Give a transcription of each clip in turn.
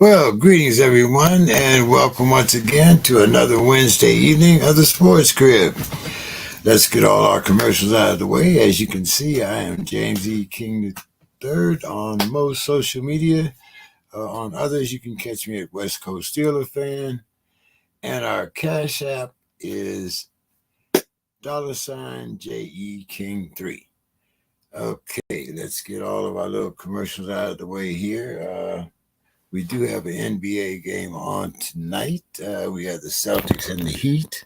Well, greetings everyone, and welcome once again to another Wednesday evening of the Sports Crib. Let's get all our commercials out of the way. As you can see, I am James E. King III on most social media. On others, you can catch me at West Coast Steeler Fan, and our Cash App is $JE King 3. Okay, let's get all of our little commercials out of the way here. We do have an NBA game on tonight. We have the Celtics and the Heat.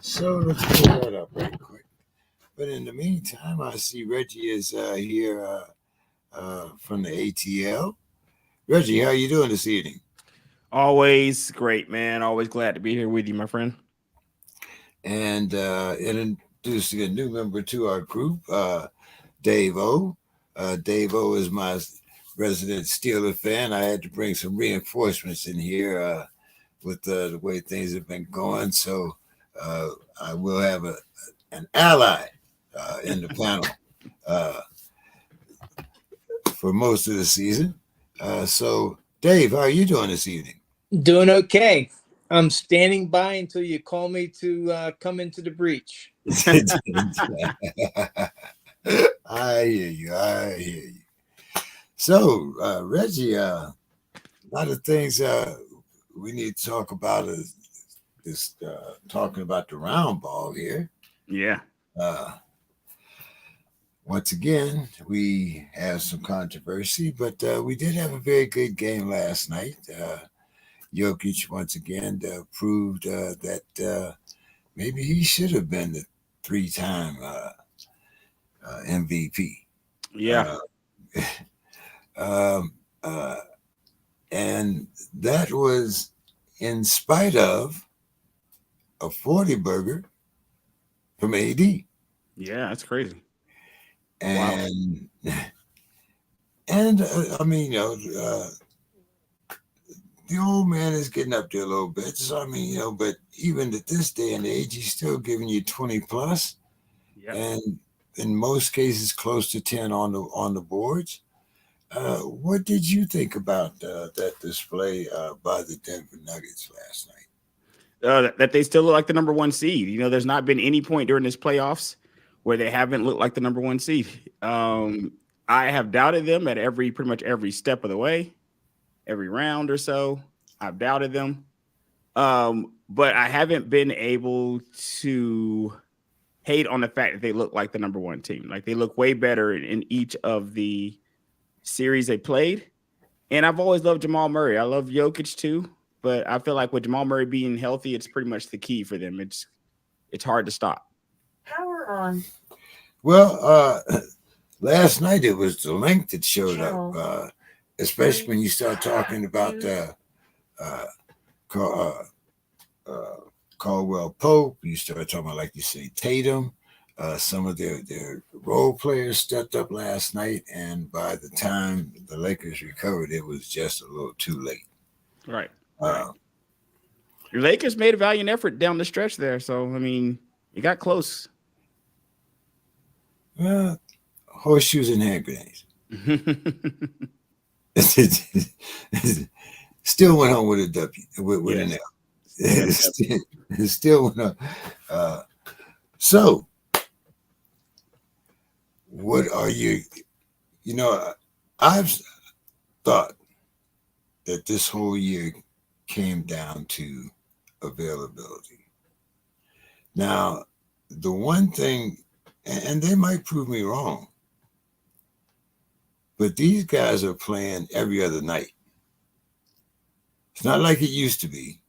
So let's pull that up right quick. But in the meantime, I see Reggie is here from the ATL. Reggie, how you doing this evening? Always great, man. Always glad to be here with you, my friend. And introducing a new member to our group, Dave O. Dave O is my resident Steeler fan. I had to bring some reinforcements in here with the way things have been going. So I will have an ally in the panel for most of the season. So, Dave, how are you doing this evening? Doing okay. I'm standing by until you call me to come into the breach. I hear you. So, Reggie, a lot of things we need to talk about is talking about the round ball here. Yeah. Once again, we have some controversy, but we did have a very good game last night. Jokic, once again, proved that maybe he should have been the three-time MVP. Yeah. And that was in spite of a 40-burger from AD. Yeah, that's crazy. And wow. I mean, the old man is getting up there a little bit. So I mean, but even at this day and age, he's still giving you 20 plus, and in most cases, close to 10 on the boards. What did you think about that display by the Denver Nuggets last night? That they still look like the number one seed. You know, there's not been any point during this playoffs where they haven't looked like the number one seed. I have doubted them at pretty much every step of the way, every round or so. I've doubted them, but I haven't been able to hate on the fact that they look like the number one team. Like they look way better in each of the series they played. And I've always loved Jamal Murray. I love Jokic too, but I feel like with Jamal Murray being healthy, it's pretty much the key for them. It's hard to stop. Power on. Well, last night it was the length that showed up, especially when you start talking about Caldwell Pope. You start talking about, like you say, Tatum. Some of their role players stepped up last night, and by the time the Lakers recovered, it was just a little too late. Right. The Lakers made a valiant effort down the stretch there, so I mean, it got close. Well, horseshoes and hand grenades. Still went home with a W, with an L. Still went on. So, what are you? I've thought that this whole year came down to availability. Now, the one thing, and they might prove me wrong, but these guys are playing every other night. It's not like it used to be,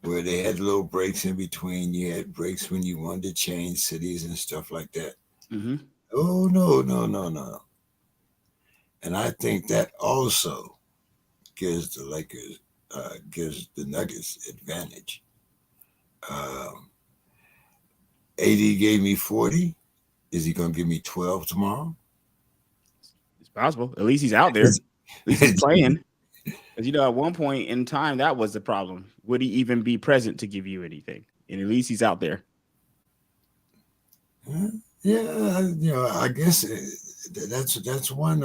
where they had little breaks in between. You had breaks when you wanted to change cities and stuff like that. Mm-hmm. Oh, no. And I think that also gives the Lakers, gives the Nuggets advantage. AD gave me 40. Is he going to give me 12 tomorrow? It's possible. At least he's out there. At least he's playing. Because, at one point in time, that was the problem. Would he even be present to give you anything? And at least he's out there. Yeah, I guess that's one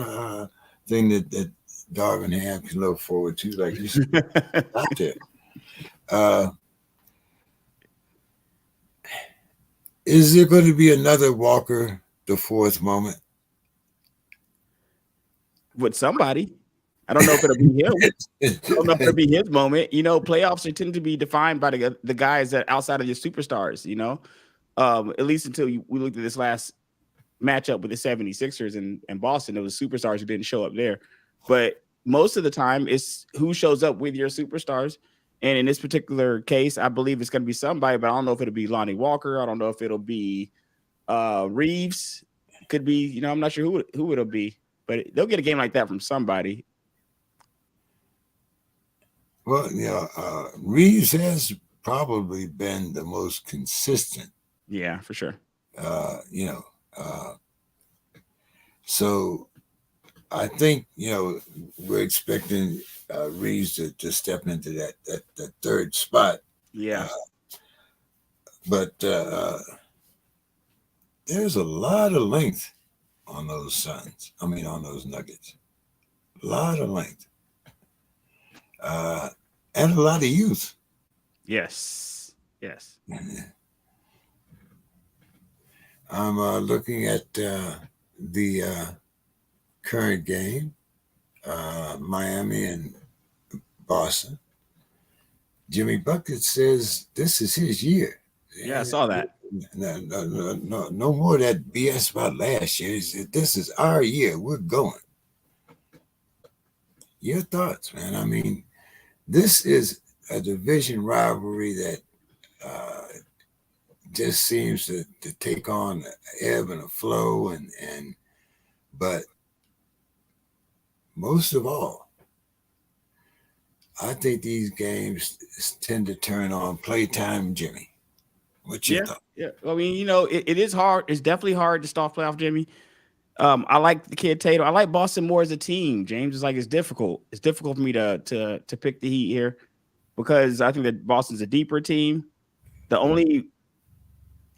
thing that Darvingham can look forward to, like you said, out there. Is there going to be another Walker the fourth moment? With somebody. I don't know if it'll be him. I don't know if it'll be his moment. You know, playoffs tend to be defined by the guys that outside of your superstars, you know, at least until we looked at this last matchup with the 76ers and Boston. It was superstars who didn't show up there. But most of the time, it's who shows up with your superstars. And in this particular case, I believe it's going to be somebody, but I don't know if it'll be Lonnie Walker. I don't know if it'll be Reeves. Could be, you know, I'm not sure who it'll be, but they'll get a game like that from somebody. Well, you know, Reeves has probably been the most consistent. Yeah, for sure. You know, so I think, you know, we're expecting Reeves to step into that third spot. Yeah. But there's a lot of length on those Suns. I mean, on those Nuggets. A lot of length. And a lot of youth. Yes. Yes. I'm looking at the current game, Miami and Boston. Jimmy Bucket says this is his year. Yeah, I saw that. No more of that BS about last year. This is our year. We're going. Your thoughts, man? I mean, this is a division rivalry that just seems to take on an ebb and a flow, but most of all, I think these games tend to turn on playtime Jimmy. What's your thought? Yeah. I mean, you know, it is hard. It's definitely hard to start playoff Jimmy. I like the kid Tatum. I like Boston more as a team. James is like, it's difficult. It's difficult for me to pick the Heat here because I think that Boston's a deeper team.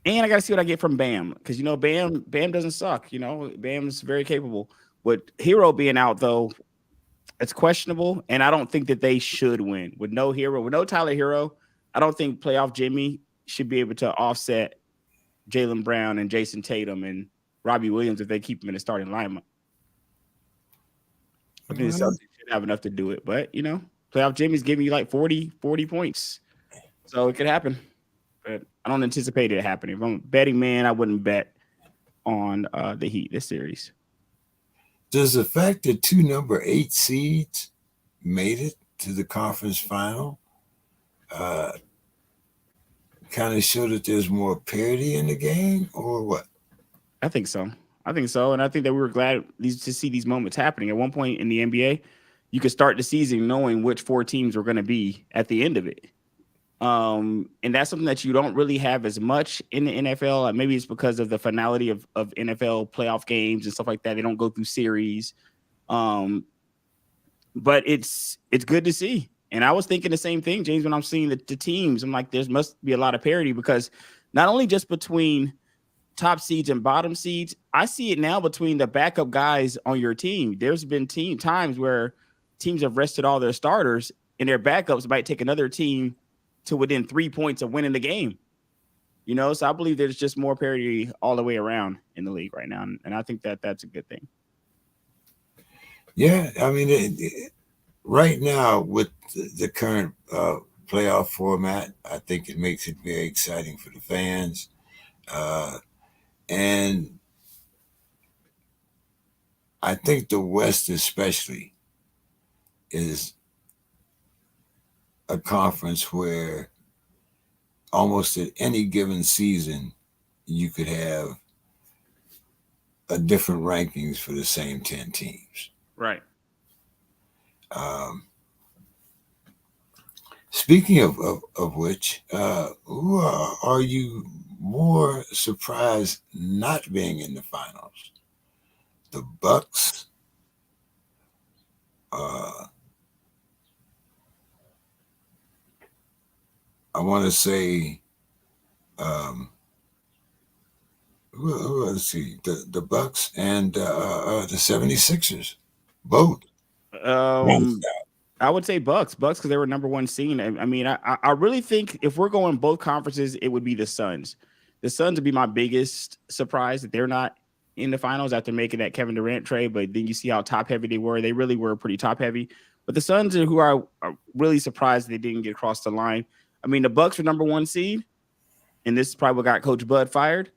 And I got to see what I get from Bam because, you know, Bam doesn't suck. You know, Bam's very capable. With Hero being out, though, it's questionable. And I don't think that they should win. With no Hero, with no Tyler Hero, I don't think playoff Jimmy should be able to offset Jaylen Brown and Jason Tatum and Robbie Williams if they keep him in the starting lineup. I think the Celtics should have enough to do it. But, you know, playoff Jimmy's giving you like 40 points. So it could happen. But I don't anticipate it happening. If I'm a betting man, I wouldn't bet on the Heat this series. Does the fact that 2 number 8 seeds made it to the conference final kind of show that there's more parity in the game, or what? I think so. And I think that we were glad to see these moments happening. At one point in the NBA, you could start the season knowing which 4 teams were going to be at the end of it. And that's something that you don't really have as much in the NFL. Maybe it's because of the finality of NFL playoff games and stuff like that. They don't go through series. But it's good to see. And I was thinking the same thing, James, when I'm seeing the teams. I'm like, there must be a lot of parity because not only just between top seeds and bottom seeds, I see it now between the backup guys on your team. There's been times where teams have rested all their starters and their backups might take another team to within 3 points of winning the game. You know, so I believe there's just more parity all the way around in the league right now. And I think that that's a good thing. Yeah, I mean, right now with the current playoff format, I think it makes it very exciting for the fans. And I think the West especially is a conference where almost at any given season, you could have a different rankings for the same 10 teams. Right. Speaking of which, who are you more surprised not being in the finals? The Bucks? I want to say, let's see, the Bucks and the 76ers, both. I would say Bucks because they were number one seed. I mean, I really think if we're going both conferences, it would be the Suns. The Suns would be my biggest surprise that they're not in the finals after making that Kevin Durant trade. But then you see how top heavy they were. They really were pretty top heavy. But the Suns are who are really surprised they didn't get across the line. I mean, the Bucks were number one seed, and this is probably what got Coach Bud fired.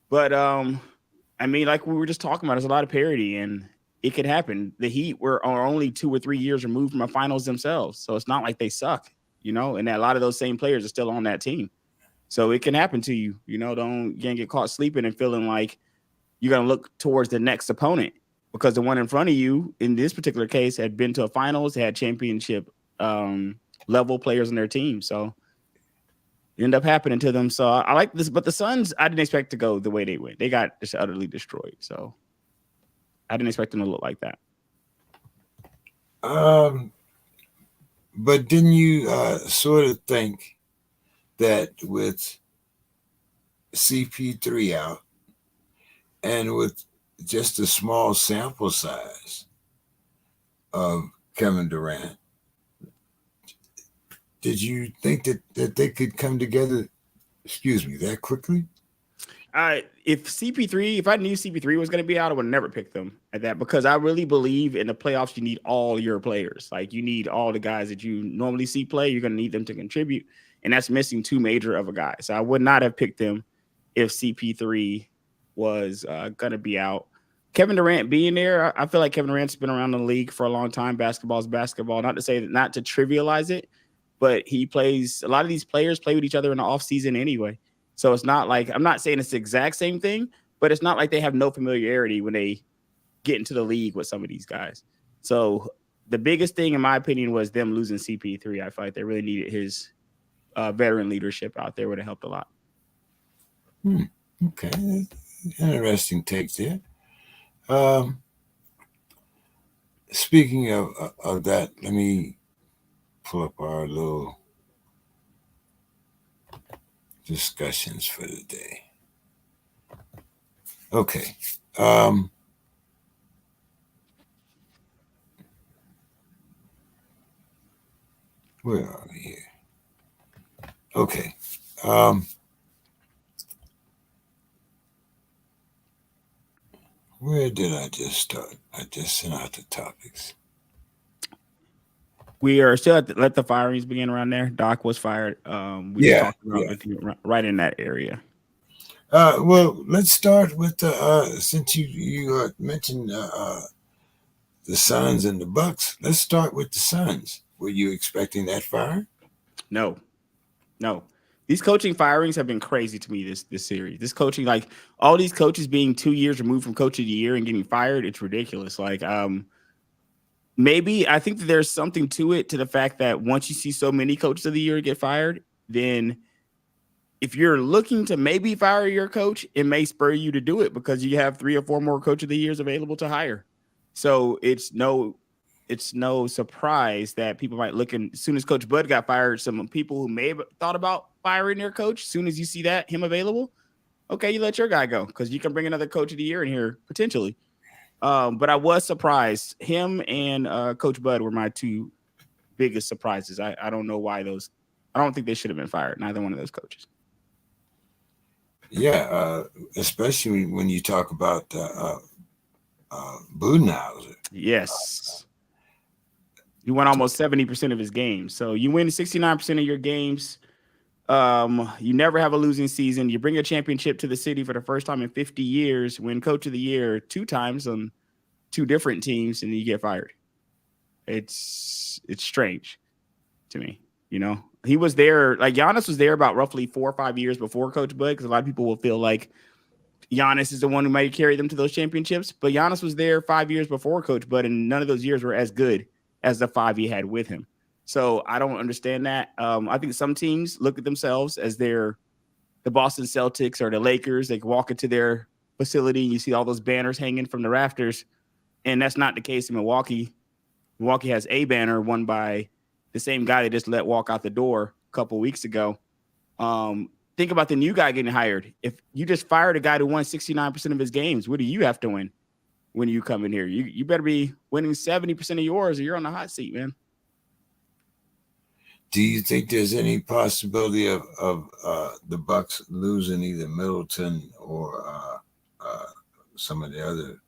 But I mean, like we were just talking about, there's a lot of parity, and it could happen. The Heat are only 2 or 3 years removed from a finals themselves, so it's not like they suck, you know. And a lot of those same players are still on that team, so it can happen to you. You know, you can't get caught sleeping and feeling like you're gonna look towards the next opponent because the one in front of you, in this particular case, had been to a finals, had championship level players on their team, so it ended up happening to them. So I like this, but the Suns, I didn't expect to go the way they went. They got just utterly destroyed, so I didn't expect them to look like that. But didn't you sort of think that with CP3 out and with just a small sample size of Kevin Durant, did you think that they could come together, that quickly? If I knew CP3 was going to be out, I would never pick them at that because I really believe in the playoffs, you need all your players. Like you need all the guys that you normally see play. You're going to need them to contribute. And that's missing too major of a guy. So I would not have picked them if CP3 was going to be out. Kevin Durant being there, I feel like Kevin Durant's been around the league for a long time. Basketball is basketball. Not to say that, not to trivialize it, but a lot of these players play with each other in the offseason anyway. So it's not like, I'm not saying it's the exact same thing, but it's not like they have no familiarity when they get into the league with some of these guys. So the biggest thing, in my opinion, was them losing CP3. I felt like they really needed his veteran leadership out there. Would have helped a lot. Okay. Interesting takes there. Speaking of that, let me pull up our little discussions for the day. Okay. Where are we here? Okay. Where did I just start? I just sent out the topics. We are still let the firings begin around there. Doc was fired. We just talked about right in that area. Well, let's start with since you mentioned the Suns and the Bucks. Let's start with the Suns. Were you expecting that fire? No. These coaching firings have been crazy to me this series. This coaching, like all these coaches being 2 years removed from coach of the year and getting fired, it's ridiculous. Like, maybe I think that there's something to it, to the fact that once you see so many coaches of the year get fired, then if you're looking to maybe fire your coach, it may spur you to do it because you have 3 or 4 more coach of the years available to hire. So it's no surprise that people might look, and as soon as Coach Bud got fired, some people who may have thought about firing their coach, as soon as you see him available, okay, you let your guy go because you can bring another coach of the year in here potentially. But I was surprised. Him and Coach Bud were my 2 biggest surprises. I don't know why those. I don't think they should have been fired. Neither one of those coaches. Yeah, especially when you talk about Budenholtzer. Yes. He won almost 70% of his games. So you win 69% of your games. You never have a losing season. You bring a championship to the city for the first time in 50 years, win coach of the year 2 times on 2 different teams, and you get fired. It's strange to me. You know, he was there, like Giannis was there about roughly 4 or 5 years before Coach Bud, because a lot of people will feel like Giannis is the one who might carry them to those championships. But Giannis was there 5 years before Coach Bud, and none of those years were as good as the 5 he had with him. So I don't understand that. I think some teams look at themselves as the Boston Celtics or the Lakers. They can walk into their facility and you see all those banners hanging from the rafters. And that's not the case in Milwaukee. Milwaukee has a banner won by the same guy they just let walk out the door a couple weeks ago. Think about the new guy getting hired. If you just fired a guy who won 69% of his games, what do you have to win? when you come in here. You better be winning 70% of yours or you're on the hot seat, man. Do you think there's any possibility of the Bucks losing either Middleton or some of the other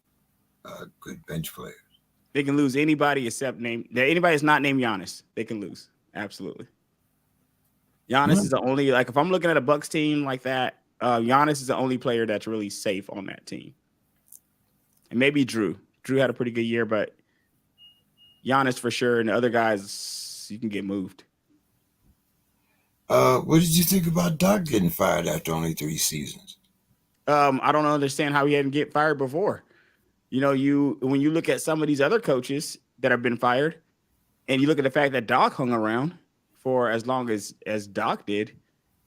good bench players? They can lose anybody except anybody that's not named Giannis. They can lose. Absolutely. Giannis is the only, like, if I'm looking at a Bucks team like that, Giannis is the only player that's really safe on that team. And maybe Drew. Drew had a pretty good year, but Giannis for sure. And the other guys, you can get moved. What did you think about Doc getting fired after only 3 seasons? I don't understand how he hadn't get fired before. You know, when you look at some of these other coaches that have been fired, and you look at the fact that Doc hung around for as long as Doc did,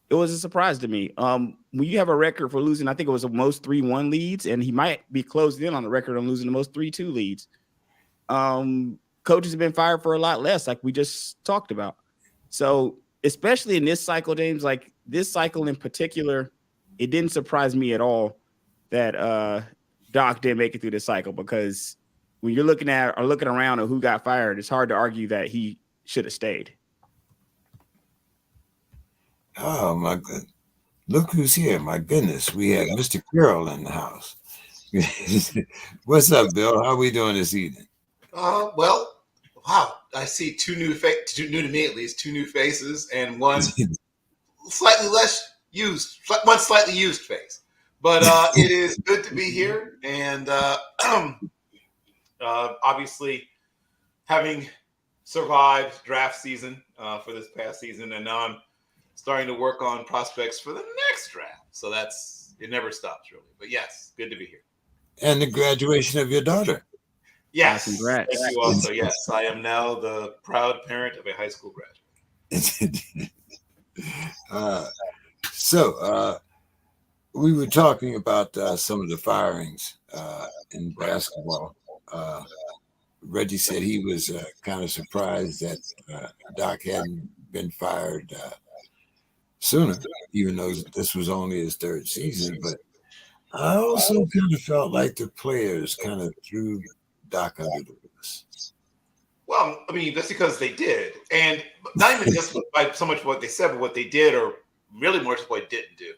it was a surprise to me. When you have a record for losing, I think it was the most 3-1 leads, and he might be closed in on the record on losing the most 3-2 leads. Coaches have been fired for a lot less, like we just talked about. So, especially in this cycle, James, like this cycle in particular, it didn't surprise me at all that Doc didn't make it through the cycle, because when you're looking around at who got fired, it's hard to argue that he should have stayed. Oh, my goodness. Look who's here. My goodness. We have Mr. Carroll in the house. What's up, Bill? How are we doing this evening? Well, wow. I see two new to me at least, 2 new faces and one slightly less used, one slightly used face. But it is good to be here. And obviously having survived draft season for this past season, and now I'm starting to work on prospects for the next draft. So it never stops, really. But yes, good to be here. And the graduation of your daughter. Yes. Congrats. Thank you also. Yes, I am now the proud parent of a high school graduate. So we were talking about some of the firings in basketball. Reggie said he was kind of surprised that Doc hadn't been fired sooner, even though this was only his 3rd season. But I also kind of felt like the players kind of threw Doc under the bus. Well, I mean, that's because they did. And not even just by so much what they said, but what they did, or really more just what they didn't do.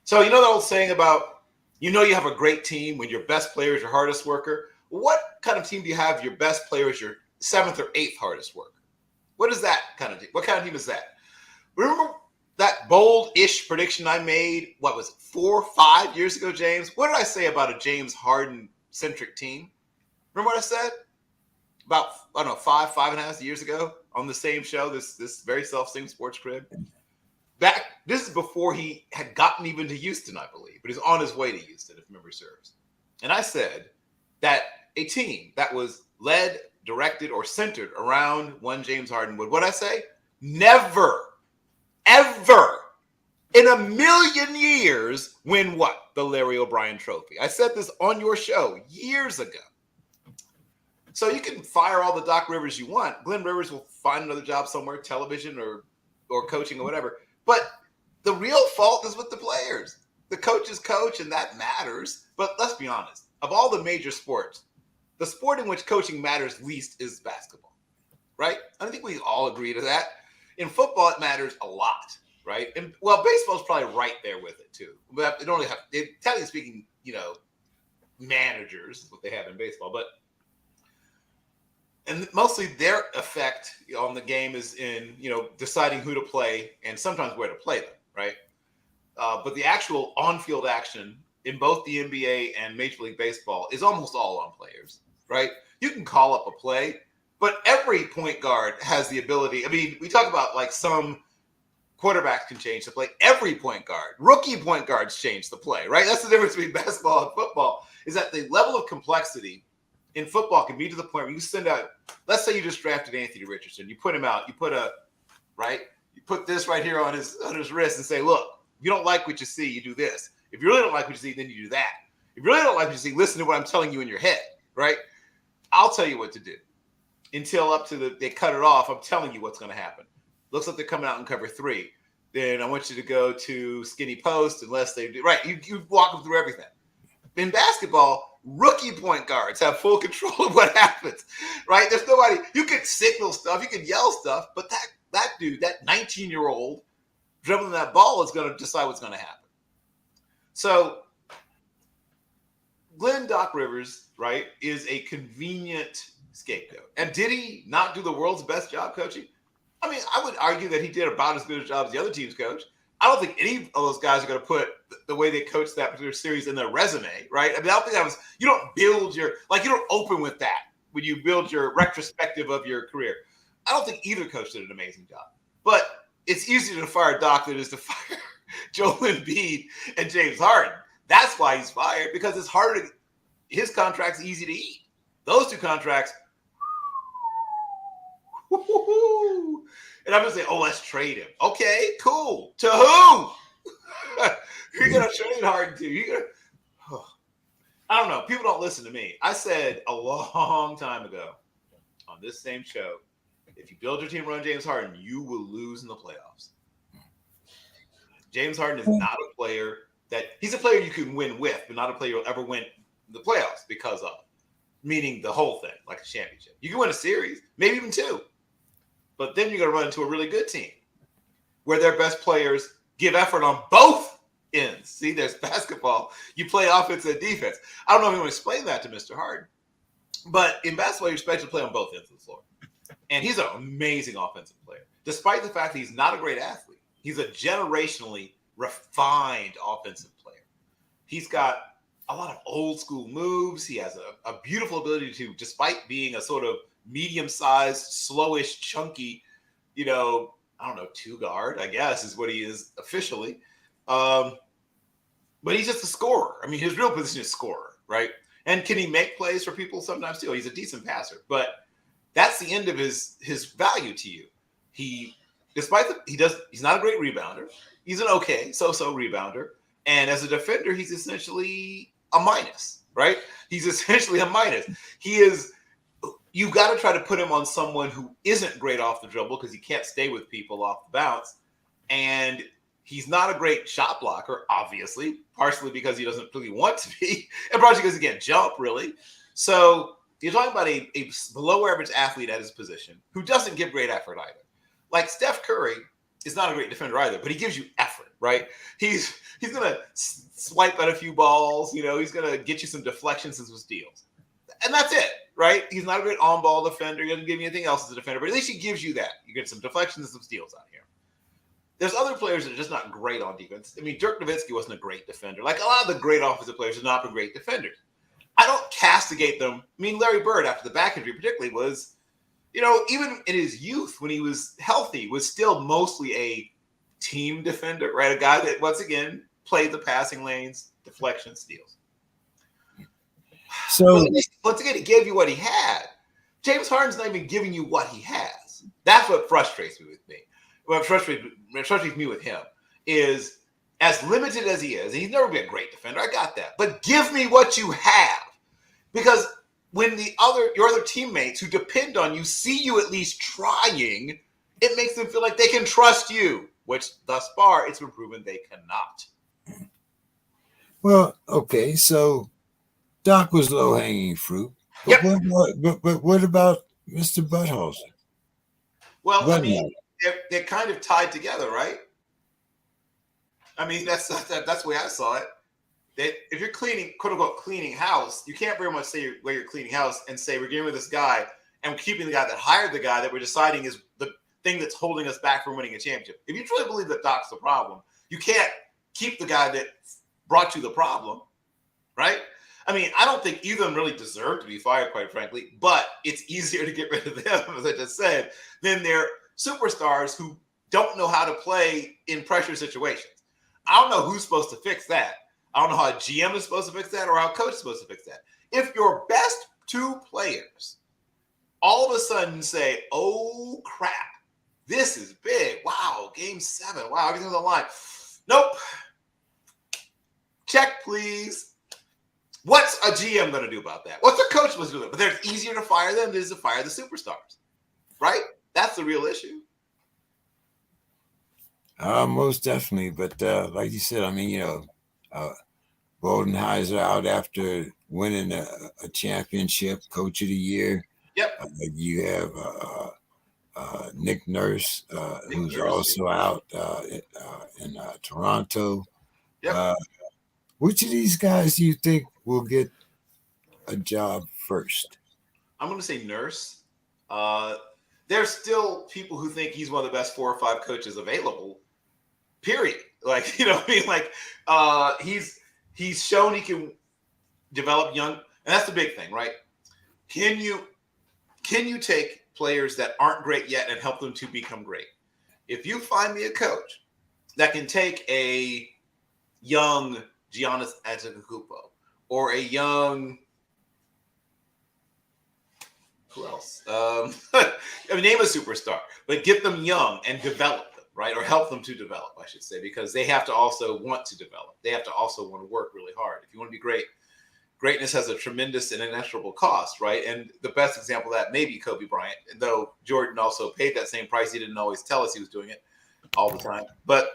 So you know the old saying about, you have a great team when your best player is your hardest worker? What kind of team do you have your best player is your 7th or 8th hardest worker? What is that kind of team? What kind of team is that? Remember that bold-ish prediction I made, 4 or 5 years ago, James? What did I say about a James Harden-centric team? Remember what I said? About, 5.5 years ago on the same show, this very self-same SPORTSKRIB. This is before he had gotten even to Houston, I believe, but he's on his way to Houston, if memory serves. And I said that a team that was led, directed, or centered around one James Harden would, what I say? Never, ever in a million years win what? The Larry O'Brien Trophy. I said this on your show years ago. So you can fire all the Doc Rivers you want. Glenn Rivers will find another job somewhere, television or coaching or whatever. But the real fault is with the players. The coaches coach, and that matters. But let's be honest. Of all the major sports, the sport in which coaching matters least is basketball, right? I think we all agree to that. In football, it matters a lot, right? And baseball is probably right there with it too. But it only technically speaking, managers is what they have in baseball, and mostly their effect on the game is in, deciding who to play and sometimes where to play them, right? But the actual on-field action in both the NBA and Major League Baseball is almost all on players, right? You can call up a play, but every point guard has the ability. I mean, we talk about like some quarterbacks can change the play. Every point guard, rookie point guards change the play, right? That's the difference between basketball and football, is that the level of complexity in football can be to the point where you send out, let's say you just drafted Anthony Richardson. You put him out. You put this right here on his wrist and say, look, if you don't like what you see, you do this. If you really don't like what you see, then you do that. If you really don't like what you see, listen to what I'm telling you in your head, right? I'll tell you what to do. Until they cut it off, I'm telling you what's going to happen. Looks like they're coming out in cover 3. Then I want you to go to skinny post unless they do. Right, you walk them through everything. In basketball, rookie point guards have full control of what happens, right? There's nobody. You can signal stuff, you can yell stuff, but that dude, that 19-year-old dribbling that ball is going to decide what's going to happen. So Glenn Doc Rivers, right, is a convenient scapegoat. And did he not do the world's best job coaching? I mean, I would argue that he did about as good a job as the other team's coach. I don't think any of those guys are going to put the way they coached that particular series in their resume, right? I mean, I don't think you don't build you don't open with that when you build your retrospective of your career. I don't think either coach did an amazing job. But it's easier to fire Doc than it is to fire Joel Embiid and James Harden. That's why he's fired, because it's harder his contract's easy to eat. Those two contracts, woo-hoo-hoo. And I'm going to say, let's trade him. Okay, cool. To who? You're going to trade Harden to? I don't know. People don't listen to me. I said a long time ago on this same show, if you build your team around James Harden, you will lose in the playoffs. James Harden is not a player he's a player you can win with, but not a player you'll ever win the playoffs because of. Meaning the whole thing, like a championship. You can win a series, maybe even two. But then you're going to run into a really good team where their best players give effort on both ends. See, there's basketball. You play offense and defense. I don't know if you want to explain that to Mr. Harden, but in basketball, you're expected to play on both ends of the floor. And he's an amazing offensive player, despite the fact that he's not a great athlete. He's a generationally refined offensive player. He's got a lot of old school moves. He has a beautiful ability to, despite being a sort of medium-sized, slowish, chunky, I don't know, two guard, I guess, is what he is officially. But he's just a scorer. I mean, his real position is scorer, right? And can he make plays for people sometimes too? He's a decent passer, but that's the end of his value to you. He's not a great rebounder. He's an okay, so-so rebounder. And as a defender, he's essentially a minus, right? He's essentially a minus. You got to try to put him on someone who isn't great off the dribble because he can't stay with people off the bounce. And he's not a great shot blocker, obviously, partially because he doesn't really want to be, and partially because he can't jump, really. So you're talking about a below average athlete at his position who doesn't give great effort either. Like Steph Curry is not a great defender either, but he gives you effort, right? He's going to swipe at a few balls. He's going to get you some deflections and some steals. And that's it, right? He's not a great on-ball defender. He doesn't give you anything else as a defender, but at least he gives you that. You get some deflections and some steals out here. There's other players that are just not great on defense. I mean, Dirk Nowitzki wasn't a great defender. Like a lot of the great offensive players have not been great defenders. I don't castigate them. I mean, Larry Bird, after the back injury particularly, was, even in his youth when he was healthy, was still mostly a team defender, right? A guy that, once again, played the passing lanes, deflection, steals. So once again, he gave you what he had. James Harden's not even giving you what he has. That's what frustrates me with me. What frustrates me with him is, as limited as he is, and he's never been a great defender, I got that. But give me what you have. Because when your other teammates who depend on you see you at least trying, it makes them feel like they can trust you, which thus far it's been proven they cannot. Well, okay, so Doc was low-hanging fruit. But Yep. But what about Mr. Budenholtzer? Well, I mean, they're kind of tied together, right? I mean, that's the way I saw it. That if you're cleaning, quote unquote, cleaning house, you can't very much say where you're cleaning house and say we're getting with this guy and we're keeping the guy that hired the guy that we're deciding is the thing that's holding us back from winning a championship. If you truly believe that Doc's the problem, you can't keep the guy that brought you the problem, right? I mean, I don't think either of them really deserve to be fired, quite frankly, but it's easier to get rid of them, as I just said, than their superstars who don't know how to play in pressure situations. I don't know who's supposed to fix that. I don't know how a GM is supposed to fix that or how a coach is supposed to fix that. If your best two players all of a sudden say, oh, crap, this is big. Wow, game 7. Wow, everything's on the line. Nope. Check, please. What's a GM going to do about that? What's a coach supposed to do? But it's easier to fire them than it is to fire the superstars, right? That's the real issue. Most definitely. But like you said, I mean, Budenholtzer out after winning a championship, Coach of the Year. Yep. You have Nick Nurse, who's also out in Toronto. Yep. Which of these guys do you think will get a job first? I'm going to say Nurse. There's still people who think he's one of the best 4 or 5 coaches available. Period. Like, you know what I mean? Like, he's shown he can develop young, and that's the big thing, right? Can you take players that aren't great yet and help them to become great? If you find me a coach that can take a young Giannis Antetokounmpo or a young, who else? I mean, name a superstar, but get them young and develop them, right? Or help them to develop, I should say, because they have to also want to develop. They have to also want to work really hard. If you want to be great, greatness has a tremendous and inexorable cost, right? And the best example of that may be Kobe Bryant, though Jordan also paid that same price. He didn't always tell us he was doing it all the time. But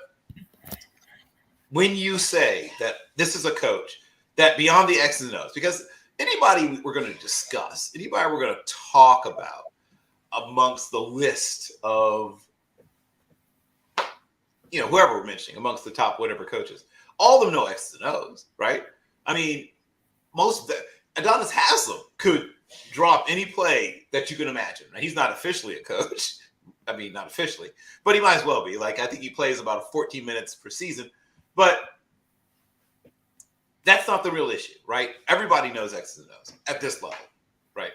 when you say that this is a coach that beyond the X's and O's, because anybody we're going to discuss, anybody we're going to talk about amongst the list of, you know, whoever we're mentioning, amongst the top whatever coaches, all of them know X's and O's, right? I mean, most of the Adonis Haslam could drop any play that you can imagine. Now, he's not officially a coach. I mean, not officially, but he might as well be. Like, I think he plays about 14 minutes per season, but that's not the real issue, right? Everybody knows X's and O's at this level, right?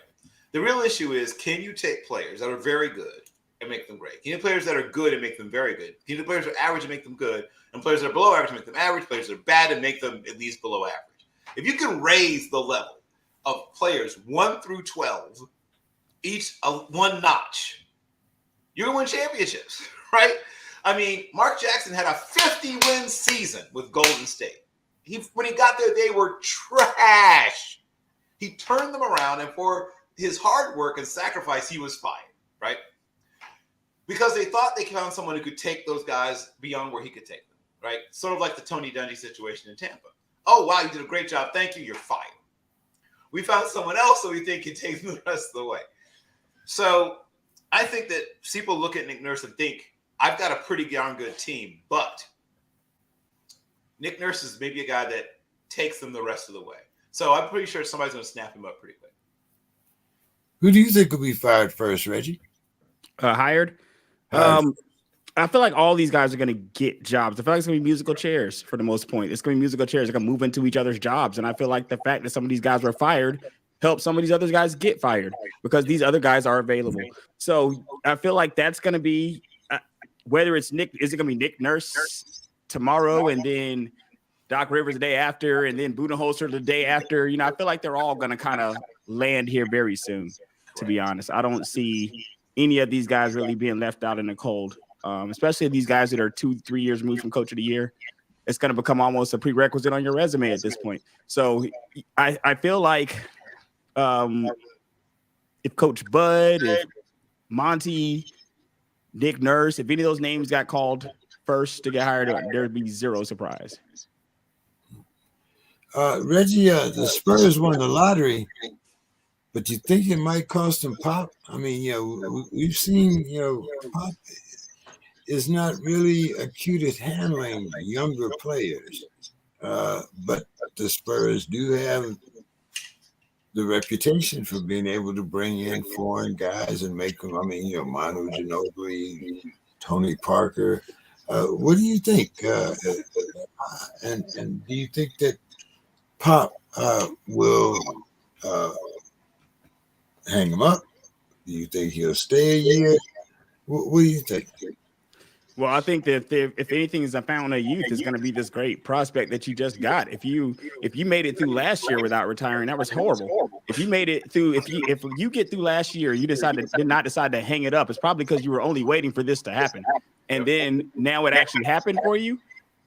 The real issue is, can you take players that are very good and make them great? Can you take players that are good and make them very good? Can you take players that are average and make them good? And players that are below average and make them average? Players that are bad and make them at least below average? If you can raise the level of players 1 through 12, each one notch, you're going to win championships, right? I mean, Mark Jackson had a 50-win season with Golden State. When he got there, they were trash. He turned them around, and for his hard work and sacrifice, he was fired, right? Because they thought they found someone who could take those guys beyond where he could take them, right? Sort of like the Tony Dungy situation in Tampa. Oh, wow, you did a great job. Thank you. You're fired. We found someone else that we think can take them the rest of the way. So I think that people look at Nick Nurse and think, I've got a pretty darn good team, but Nick Nurse is maybe a guy that takes them the rest of the way. So I'm pretty sure somebody's going to snap him up pretty quick. Who do you think will be fired first, Reggie? Hired? I feel like all these guys are going to get jobs. I feel like it's going to be musical chairs for the most part. It's going to be musical chairs. They're going to move into each other's jobs. And I feel like the fact that some of these guys were fired helps some of these other guys get fired because these other guys are available. So I feel like that's going to be whether it's Nick, is it going to be Nick Nurse tomorrow and then Doc Rivers the day after and then Budenholtzer the day after? You know, I feel like they're all going to kind of land here very soon, to be honest. I don't see any of these guys really being left out in the cold. Especially these guys that are 2-3 years removed from Coach of the Year. It's going to become almost a prerequisite on your resume at this point. So I feel like if Coach Bud, if Monty, Nick Nurse, if any of those names got called first to get hired, there'd be zero surprise. Reggie, the Spurs won the lottery, but you think it might cost them Pop? I mean, you know, we've seen, you know, Pop is not really acute at handling younger players. But the Spurs do have the reputation for being able to bring in foreign guys and make them, I mean, you know, Manu Ginobili, Tony Parker. What do you think? And do you think that Pop will hang him up? Do you think he'll stay a year? What do you think? Well, I think that if anything is a fountain of youth, it's going to be this great prospect that you just got. If you made it through last year without retiring, that was horrible. If you made it through, if you get through last year, you did not decide to hang it up. It's probably because you were only waiting for this to happen, and then now it actually happened for you.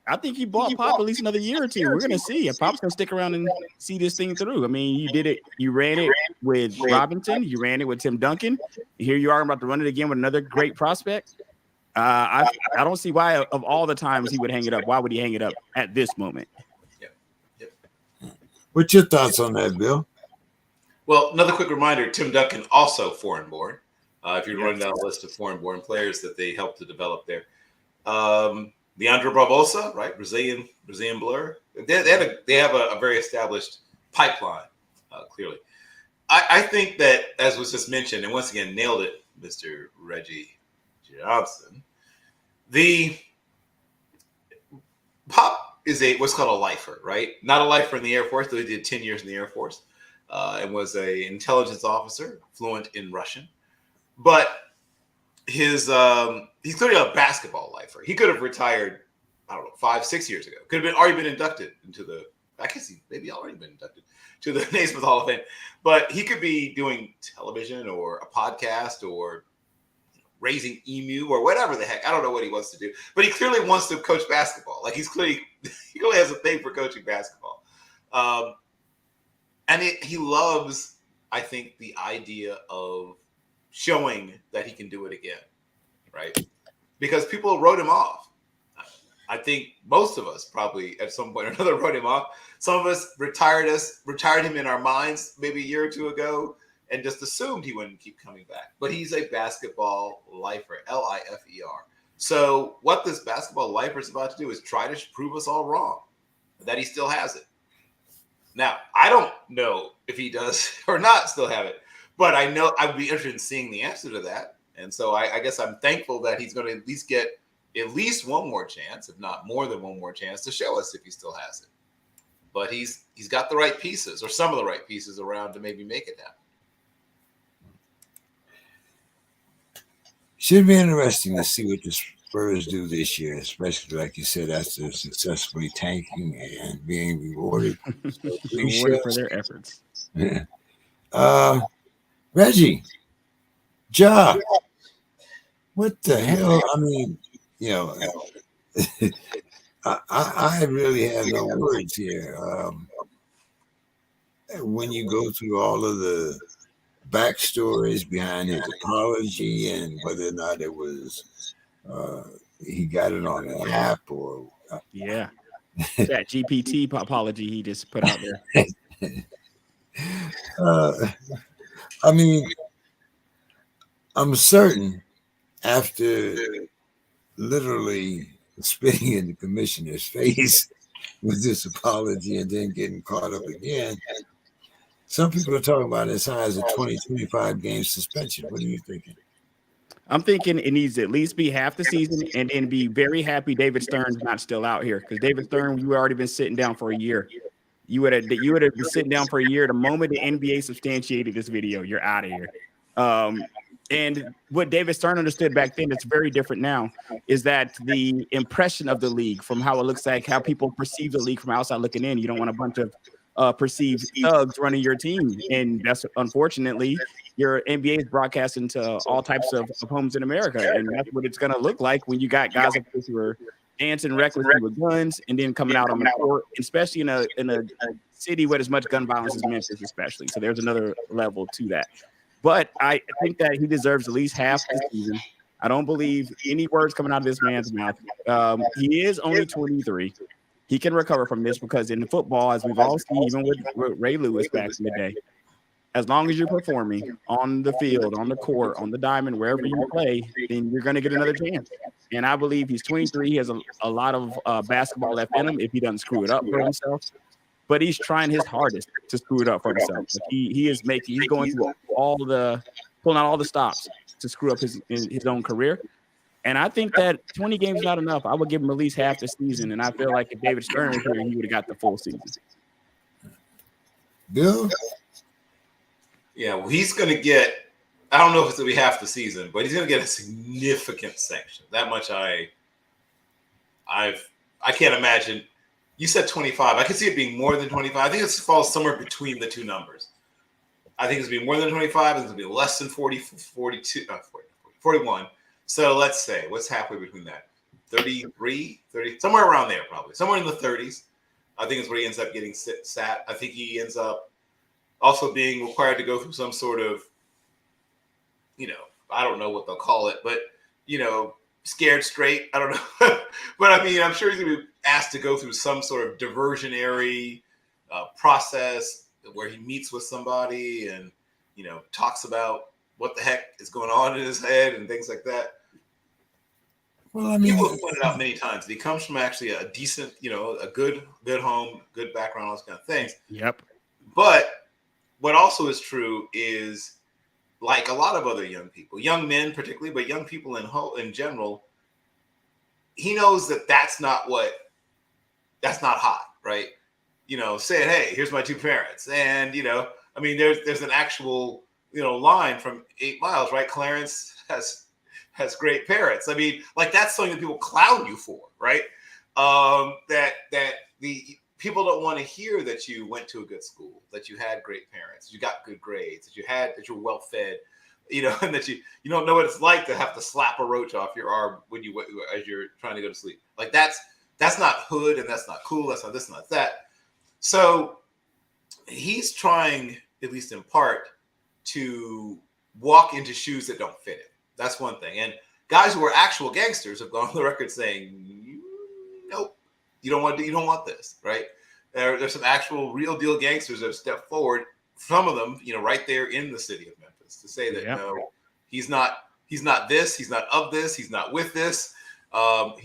I think you bought Pop at least another year or two. We're going to see if Pop's going to stick around and see this thing through. I mean, you did it. You ran it with Robinson. You ran it with Tim Duncan. Here you are about to run it again with another great prospect. I don't see why of all the times he would hang it up. Why would he hang it up at this moment? Yep. What's your thoughts on that, Bill? Well, another quick reminder, Tim Duncan, also foreign-born. If you're running down a list of foreign-born players that they helped to develop there. Leandro Barbosa, right? Brazilian blur. They have a very established pipeline, clearly. I think that, as was just mentioned, and once again nailed it, Mr. Reggie Johnson, the Pop is what's called a lifer, right? Not a lifer in the Air Force, though he did 10 years in the Air Force and was an intelligence officer, fluent in Russian. But he's clearly a basketball lifer. He could have retired, I don't know, 5-6 years ago. Could have already been inducted into the, I guess he maybe already been inducted to the Naismith Hall of Fame. But he could be doing television or a podcast or raising emu or whatever the heck. I don't know what he wants to do. But he clearly wants to coach basketball. Like he clearly has a thing for coaching basketball. And he loves, I think, the idea of showing that he can do it again, right? Because people wrote him off. I think most of us probably at some point or another wrote him off. Some of us retired him in our minds maybe a year or two ago and just assumed he wouldn't keep coming back. But he's a basketball lifer, Lifer. So what this basketball lifer is about to do is try to prove us all wrong, that he still has it. Now, I don't know if he does or not still have it, but I know I would be interested in seeing the answer to that. And so I guess I'm thankful that he's going to at least get at least one more chance, if not more than one more chance, to show us if he still has it. But he's got the right pieces, or some of the right pieces around to maybe make it happen. Should be interesting to see what the Spurs do this year, especially like you said, after successfully tanking and being rewarded. Rewarded for their efforts. Reggie, Ja, what the hell? I mean, you know, I really have no words here. When you go through all of the backstories behind his apology and whether or not it was he got it on an app or that GPT apology he just put out there. I mean, I'm certain after literally spitting in the commissioner's face with this apology and then getting caught up again, some people are talking about as high as a 20-25 game suspension. What are you thinking? I'm thinking it needs to at least be half the season and then be very happy David Stern's not still out here, because David Stern, you already been sitting down for a year. You would have been sitting down for a year. The moment the NBA substantiated this video, you're out of here. And what David Stern understood back then, it's very different now, is that the impression of the league from how it looks like, how people perceive the league from outside looking in. You don't want a bunch of perceived thugs running your team. And that's, unfortunately, your NBA is broadcasting to all types of homes in America. And that's what it's going to look like when you got guys like this who are dancing recklessly with guns and then coming out on the court, especially in a city where there's much gun violence as Memphis, especially. So there's another level to that. But I think that he deserves at least half the season. I don't believe any words coming out of this man's mouth. He is only 23. He can recover from this, because in football, as we've all seen, even with Ray Lewis back in the day, as long as you're performing on the field, on the court, on the diamond, wherever you play, then you're going to get another chance. And I believe he's 23. He has a lot of basketball left in him if he doesn't screw it up for himself. But he's trying his hardest to screw it up for himself. He's going through pulling out all the stops to screw up his own career. And I think that 20 games is not enough. I would give him at least half the season. And I feel like if David Stern was here, he would have got the full season. Bill? Yeah, well, he's going to get, I don't know if it's going to be half the season, but he's going to get a significant sanction. That much I can't imagine. You said 25. I can see it being more than 25. I think it falls somewhere between the two numbers. I think it's going to be more than 25. It's going to be less than 41. So let's say, what's halfway between that? 33, 30, somewhere around there probably. Somewhere in the 30s. I think is where he ends up getting sat. I think he ends up also being required to go through some sort of, I don't know what they'll call it, but, scared straight. I don't know. But I mean, I'm sure he's going to be asked to go through some sort of diversionary process where he meets with somebody and, talks about what the heck is going on in his head and things like that. Well, I mean, People have pointed out many times that he comes from actually a decent, a good home, good background, all those kind of things. Yep. But what also is true is, like a lot of other young people, young men particularly, but young people in general, he knows that that's not hot, right? Saying, hey, here's my two parents. And, there's an actual, line from 8 Miles, right? Clarence has great parents. I mean, like, that's something that people clown you for, right? That the people don't want to hear that you went to a good school, that you had great parents, you got good grades, that you're well fed, and that you don't know what it's like to have to slap a roach off your arm as you're trying to go to sleep. Like, that's not hood, and that's not cool. That's not this, not that. So he's trying, at least in part, to walk into shoes that don't fit him. That's one thing. And guys who are actual gangsters have gone on the record saying, nope, you don't want this, right? There's some actual real deal gangsters that have stepped forward. Some of them, right there in the city of Memphis, to say that no, he's not this, he's not of this, he's not with this.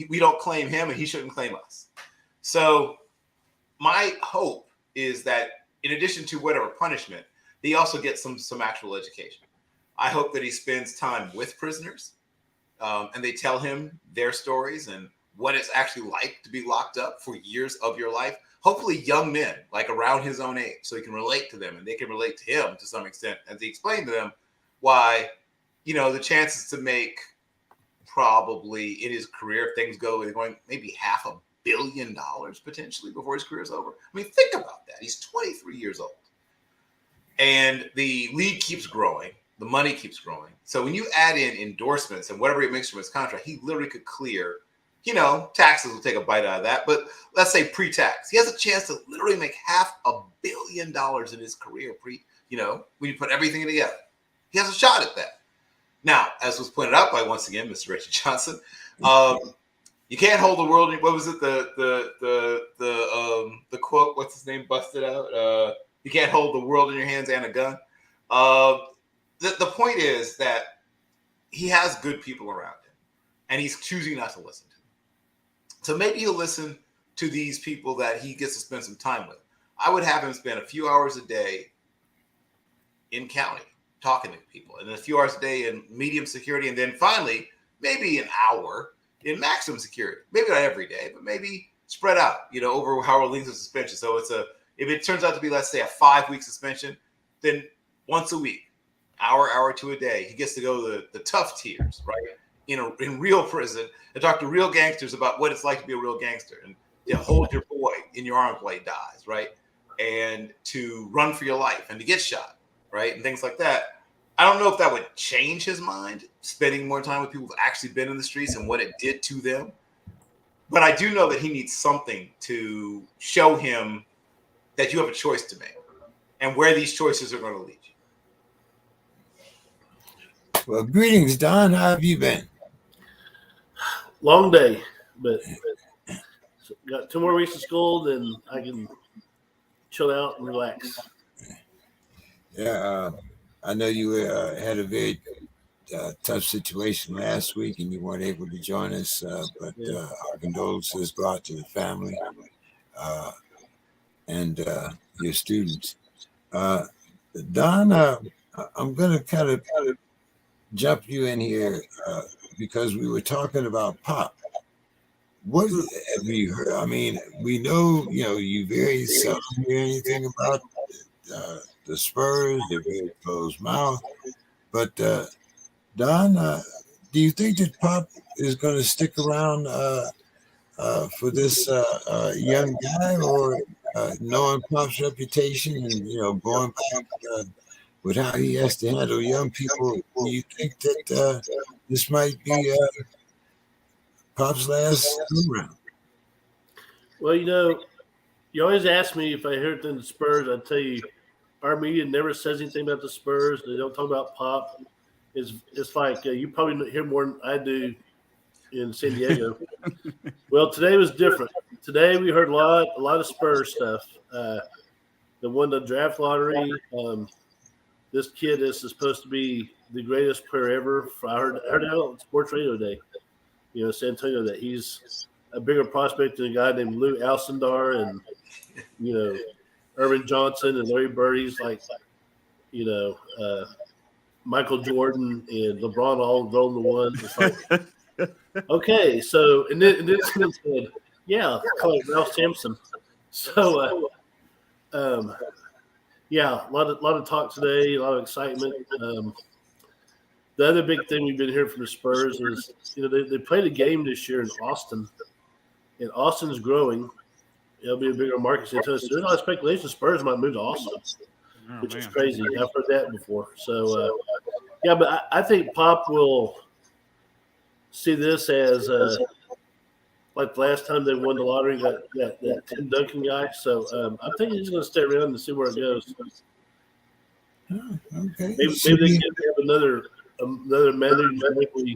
We don't claim him, and he shouldn't claim us. So my hope is that in addition to whatever punishment, he also gets some actual education. I hope that he spends time with prisoners, and they tell him their stories and what it's actually like to be locked up for years of your life. Hopefully young men, like around his own age, so he can relate to them and they can relate to him to some extent, and to explain to them why, the chances to make probably in his career, if things go, they're going maybe $500 million potentially before his career is over. I mean, think about that. He's 23 years old. And the league keeps growing. The money keeps growing. So when you add in endorsements and whatever it makes from his contract, he literally could clear, taxes will take a bite out of that. But let's say pre-tax. He has a chance to literally make $500 million in his career when you put everything together. He has a shot at that. Now, as was pointed out by, once again, Mr. Richard Johnson, you can't hold the world. What was it? The quote, what's his name, busted out? You can't hold the world in your hands and a gun. The point is that he has good people around him, and he's choosing not to listen to them. So maybe he'll listen to these people that he gets to spend some time with. I would have him spend a few hours a day in county talking to people, and then a few hours a day in medium security, and then finally maybe an hour in maximum security. Maybe not every day, but maybe spread out, over however length of suspension. So if it turns out to be, let's say, a 5-week suspension, then once a week, hour or two a day, he gets to go to the tough tiers, right? In real prison, and talk to real gangsters about what it's like to be a real gangster, and to hold your boy in your arms while he dies, right? And to run for your life and to get shot, right? And things like that. I don't know if that would change his mind, spending more time with people who've actually been in the streets and what it did to them. But I do know that he needs something to show him that you have a choice to make and where these choices are going to lead you. Well, greetings, Don. How have you been? Long day, but got 2 more weeks of school, then I can chill out and relax. Yeah, I know you had a very tough situation last week, and you weren't able to join us, but our condolences go out to the family and your students. Don, I'm going to kind of jump you in here because we were talking about Pop. What have you heard? I mean, we know, you very seldom hear anything about the Spurs. They're very closed mouth. But Don, do you think that Pop is going to stick around for this young guy, or knowing Pop's reputation and going back with how he has to handle young people, do you think that this might be Pop's last round? Well, you always ask me if I hear anything the Spurs. I tell you, our media never says anything about the Spurs. They don't talk about Pop. It's like you probably hear more than I do in San Diego. Well, today was different. Today we heard a lot of Spurs stuff. that won the draft lottery. This kid is supposed to be the greatest player ever. I heard that on sports radio today. San Antonio, that he's a bigger prospect than a guy named Lou Alcindor and Irvin Johnson and Larry Bird. He's like Michael Jordan and LeBron all rolled in one. It's like, okay, so and then someone said, yeah, call it Ralph Sampson. So yeah, a lot of talk today, a lot of excitement. The other big thing we've been hearing from the Spurs is, they played a game this year in Austin, and Austin's growing. It'll be a bigger market. So there's a lot of speculation Spurs might move to Austin, which is crazy. I've heard that before. So, yeah, but I think Pop will see this as like the last time they won the lottery, that Tim Duncan guy. So I think he's going to stay around and see where it goes. Oh, okay. Maybe they can have another manager, maybe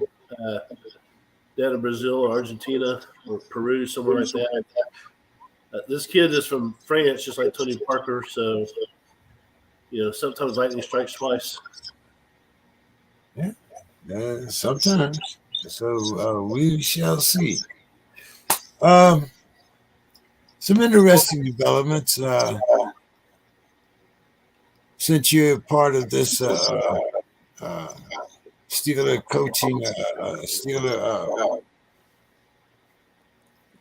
down in Brazil or Argentina or Peru, somewhere like that. This kid is from France, just like Tony Parker. So, sometimes lightning strikes twice. Yeah, sometimes. So we shall see. Some interesting developments. Since you're part of this Steeler coaching, Steeler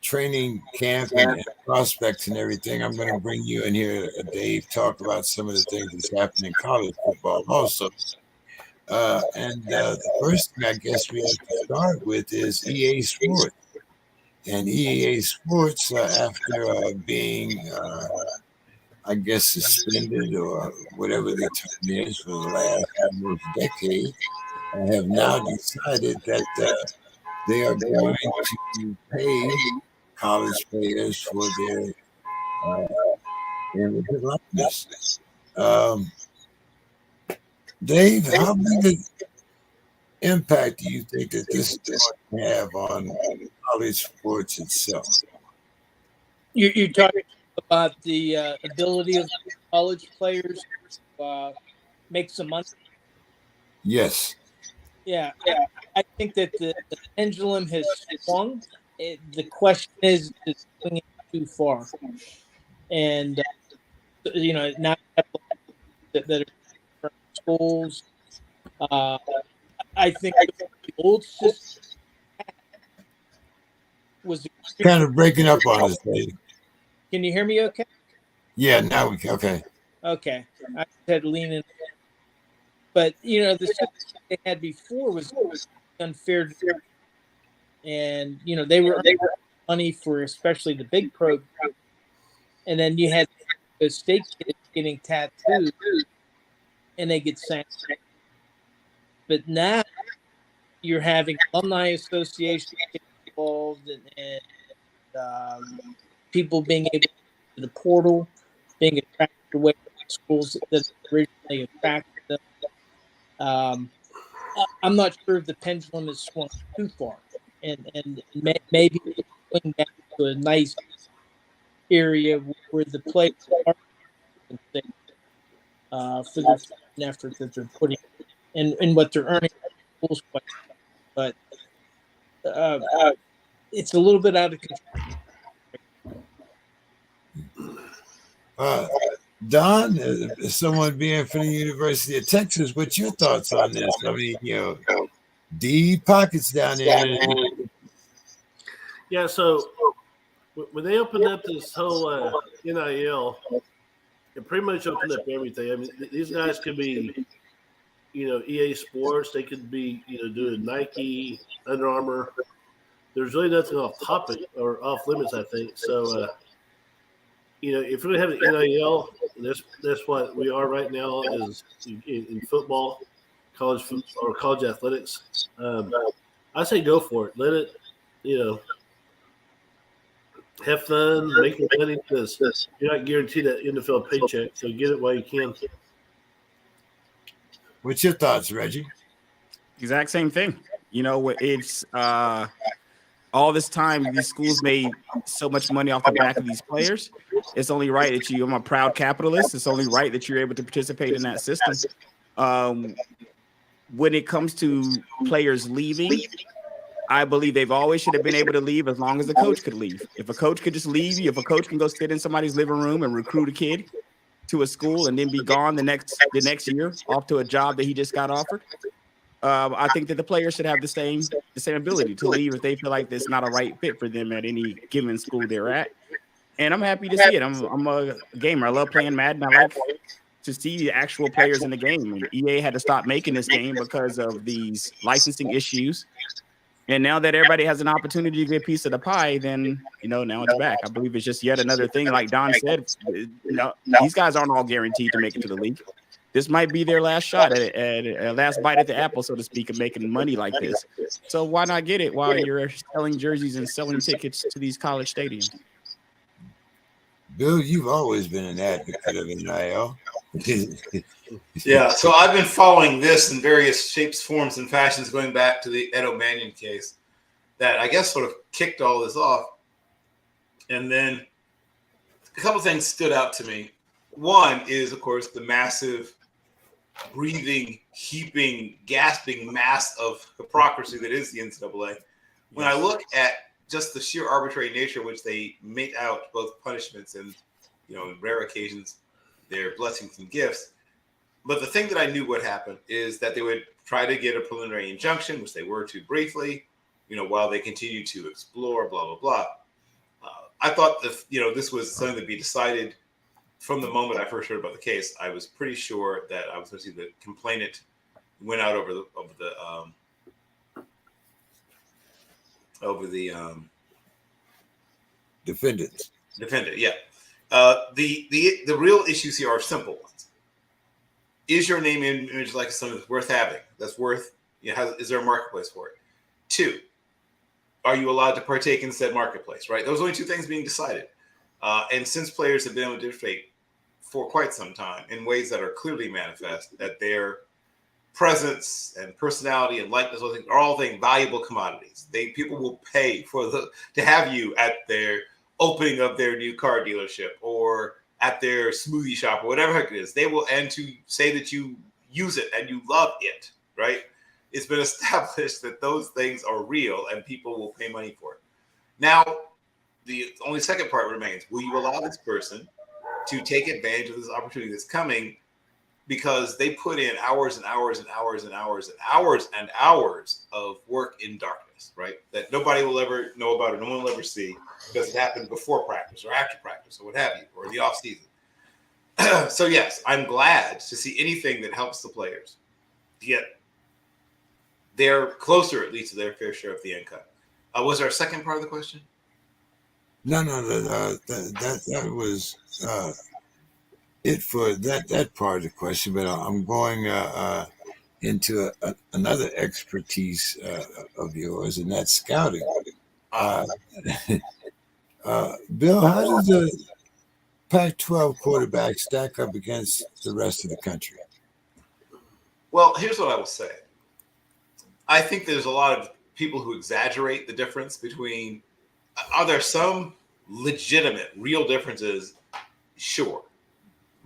training camp and prospects and everything, I'm going to bring you in here, Dave, talk about some of the things that's happening in college football also. And the first thing I guess we have to start with is EA Sports. And EA Sports, after being, I guess, suspended or whatever the term is for the last almost decade, have now decided that they are going to pay college players for their image likeness. Dave, how big an impact do you think that this is going to have on college sports itself? You're talking about the ability of college players to make some money? Yes. Yeah. I think that the pendulum has swung. The question is swinging too far. And, now that are from schools, I think the old system was kind of breaking up on us, Dave. Can you hear me okay? Yeah, now we can. Okay. Okay. I had to lean in. But, the system they had before was unfair. And, they were earning money for especially the big programs. And then you had the state kids getting tattooed and they get sanctioned. But now you're having alumni associations involved and people being able to do the portal, being attracted away from schools that originally attracted them. I'm not sure if the pendulum has swung too far, and maybe going back to a nice area where the players are for the effort that they're putting and what they're earning. But it's a little bit out of control. Don, someone being from the University of Texas, what's your thoughts on this? I mean, deep pockets down there. Yeah, so when they opened up this whole NIL, it pretty much opened up everything. I mean, these guys could be, EA Sports. They could be, doing Nike, Under Armour. There's really nothing off topic or off limits, I think. So, if we have an NIL, that's what we are right now is in football, college athletics. I say go for it. Let it, have fun, make your money because you're not guaranteed that NFL paycheck. So get it while you can. What's your thoughts, Reggie? Exact same thing. It's all this time these schools made so much money off the back of these players. It's only right that I'm a proud capitalist. It's only right that you're able to participate in that system. When it comes to players leaving, I believe they've always should have been able to leave as long as the coach could leave. If a coach could just leave you, if a coach can go sit in somebody's living room and recruit a kid to a school and then be gone the next year off to a job that he just got offered, I think that the players should have the same ability to leave if they feel like it's not a right fit for them at any given school they're at. And I'm happy to see it. I'm a gamer. I love playing Madden. I like to see the actual players in the game. And EA had to stop making this game because of these licensing issues. And now that everybody has an opportunity to get a piece of the pie, then, now it's back. I believe it's just yet another thing. Like Don said, these guys aren't all guaranteed to make it to the league. This might be their last shot at last bite at the apple, so to speak, of making money like this. So why not get it while you're selling jerseys and selling tickets to these college stadiums? Bill, you've always been an advocate of NIL. Yeah, so I've been following this in various shapes, forms, and fashions going back to the Ed O'Banion case that I guess sort of kicked all this off. And then a couple things stood out to me. One is, of course, the massive breathing, heaping, gasping mass of hypocrisy that is the NCAA. When I look at just the sheer arbitrary nature in which they mete out both punishments and, in rare occasions, their blessings and gifts. But the thing that I knew would happen is that they would try to get a preliminary injunction, which they were to briefly, while they continue to explore, blah, blah, blah. I thought that, this was something to be decided from the moment I first heard about the case. I was pretty sure that I was going to see the complainant went out over the defendant. Yeah. The real issues here are simple ones. Is your name and image like something that's worth having? That's worth, is there a marketplace for it? 2, are you allowed to partake in said marketplace, right? Those are only 2 things being decided. And since players have been able to demonstrate for quite some time in ways that are clearly manifest, that their presence and personality and likeness are all things valuable commodities. People will pay to have you at their opening of their new car dealership or at their smoothie shop or whatever it is. They will, and to say that you use it and you love it, right? It's been established that those things are real and people will pay money for it. Now, the only second part remains. Will you allow this person to take advantage of this opportunity that's coming because they put in hours and hours and hours and hours and hours and hours of work in darkness, right? That nobody will ever know about or no one will ever see because it happened before practice or after practice or what have you, or the off season. So yes, I'm glad to see anything that helps the players get they're closer at least to their fair share of the income. Was there a second part of the question? No, that was it for that part of the question. But I'm going into another expertise of yours, and that's scouting. Bill, how does the Pac-12 quarterback stack up against the rest of the country? Well, here's what I will say. I think there's a lot of people who exaggerate the difference between. Are there some legitimate, real differences? Sure.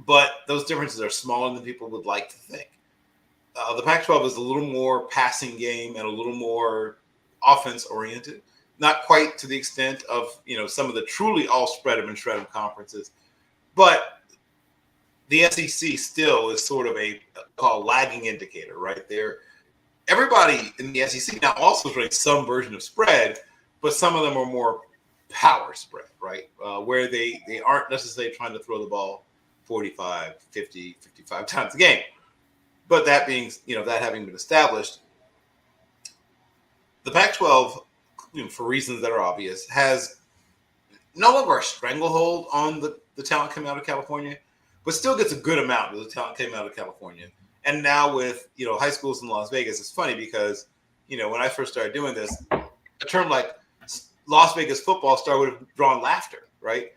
But those differences are smaller than people would like to think. The Pac-12 is a little more passing game and a little more offense-oriented. Not quite to the extent of, some of the truly all-spread-em and shred-em conferences. But the SEC still is sort of a called lagging indicator, right there. Everybody in the SEC now also is running some version of spread, but some of them are more power spread, right? Where they aren't necessarily trying to throw the ball 45, 50, 55 times a game. But that being, that having been established, the Pac-12, for reasons that are obvious, has no longer a stranglehold on the talent coming out of California, but still gets a good amount of the talent coming out of California. And now with, high schools in Las Vegas, it's funny because, when I first started doing this, a term like Las Vegas football star would have drawn laughter, right?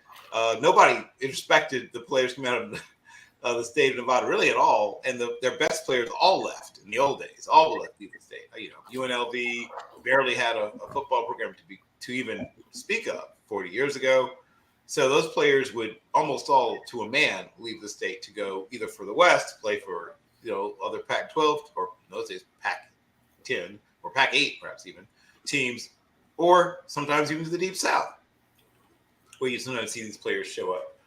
Nobody respected the players coming out of the state of Nevada really at all. And their best players all left in the old days, all left the state. UNLV barely had a football program to even speak of 40 years ago. So those players would almost all, to a man, leave the state to go either for the West, play for other Pac-12 or in those days Pac-10 or Pac-8 perhaps even teams, or sometimes even to the Deep South, where you sometimes see these players show up,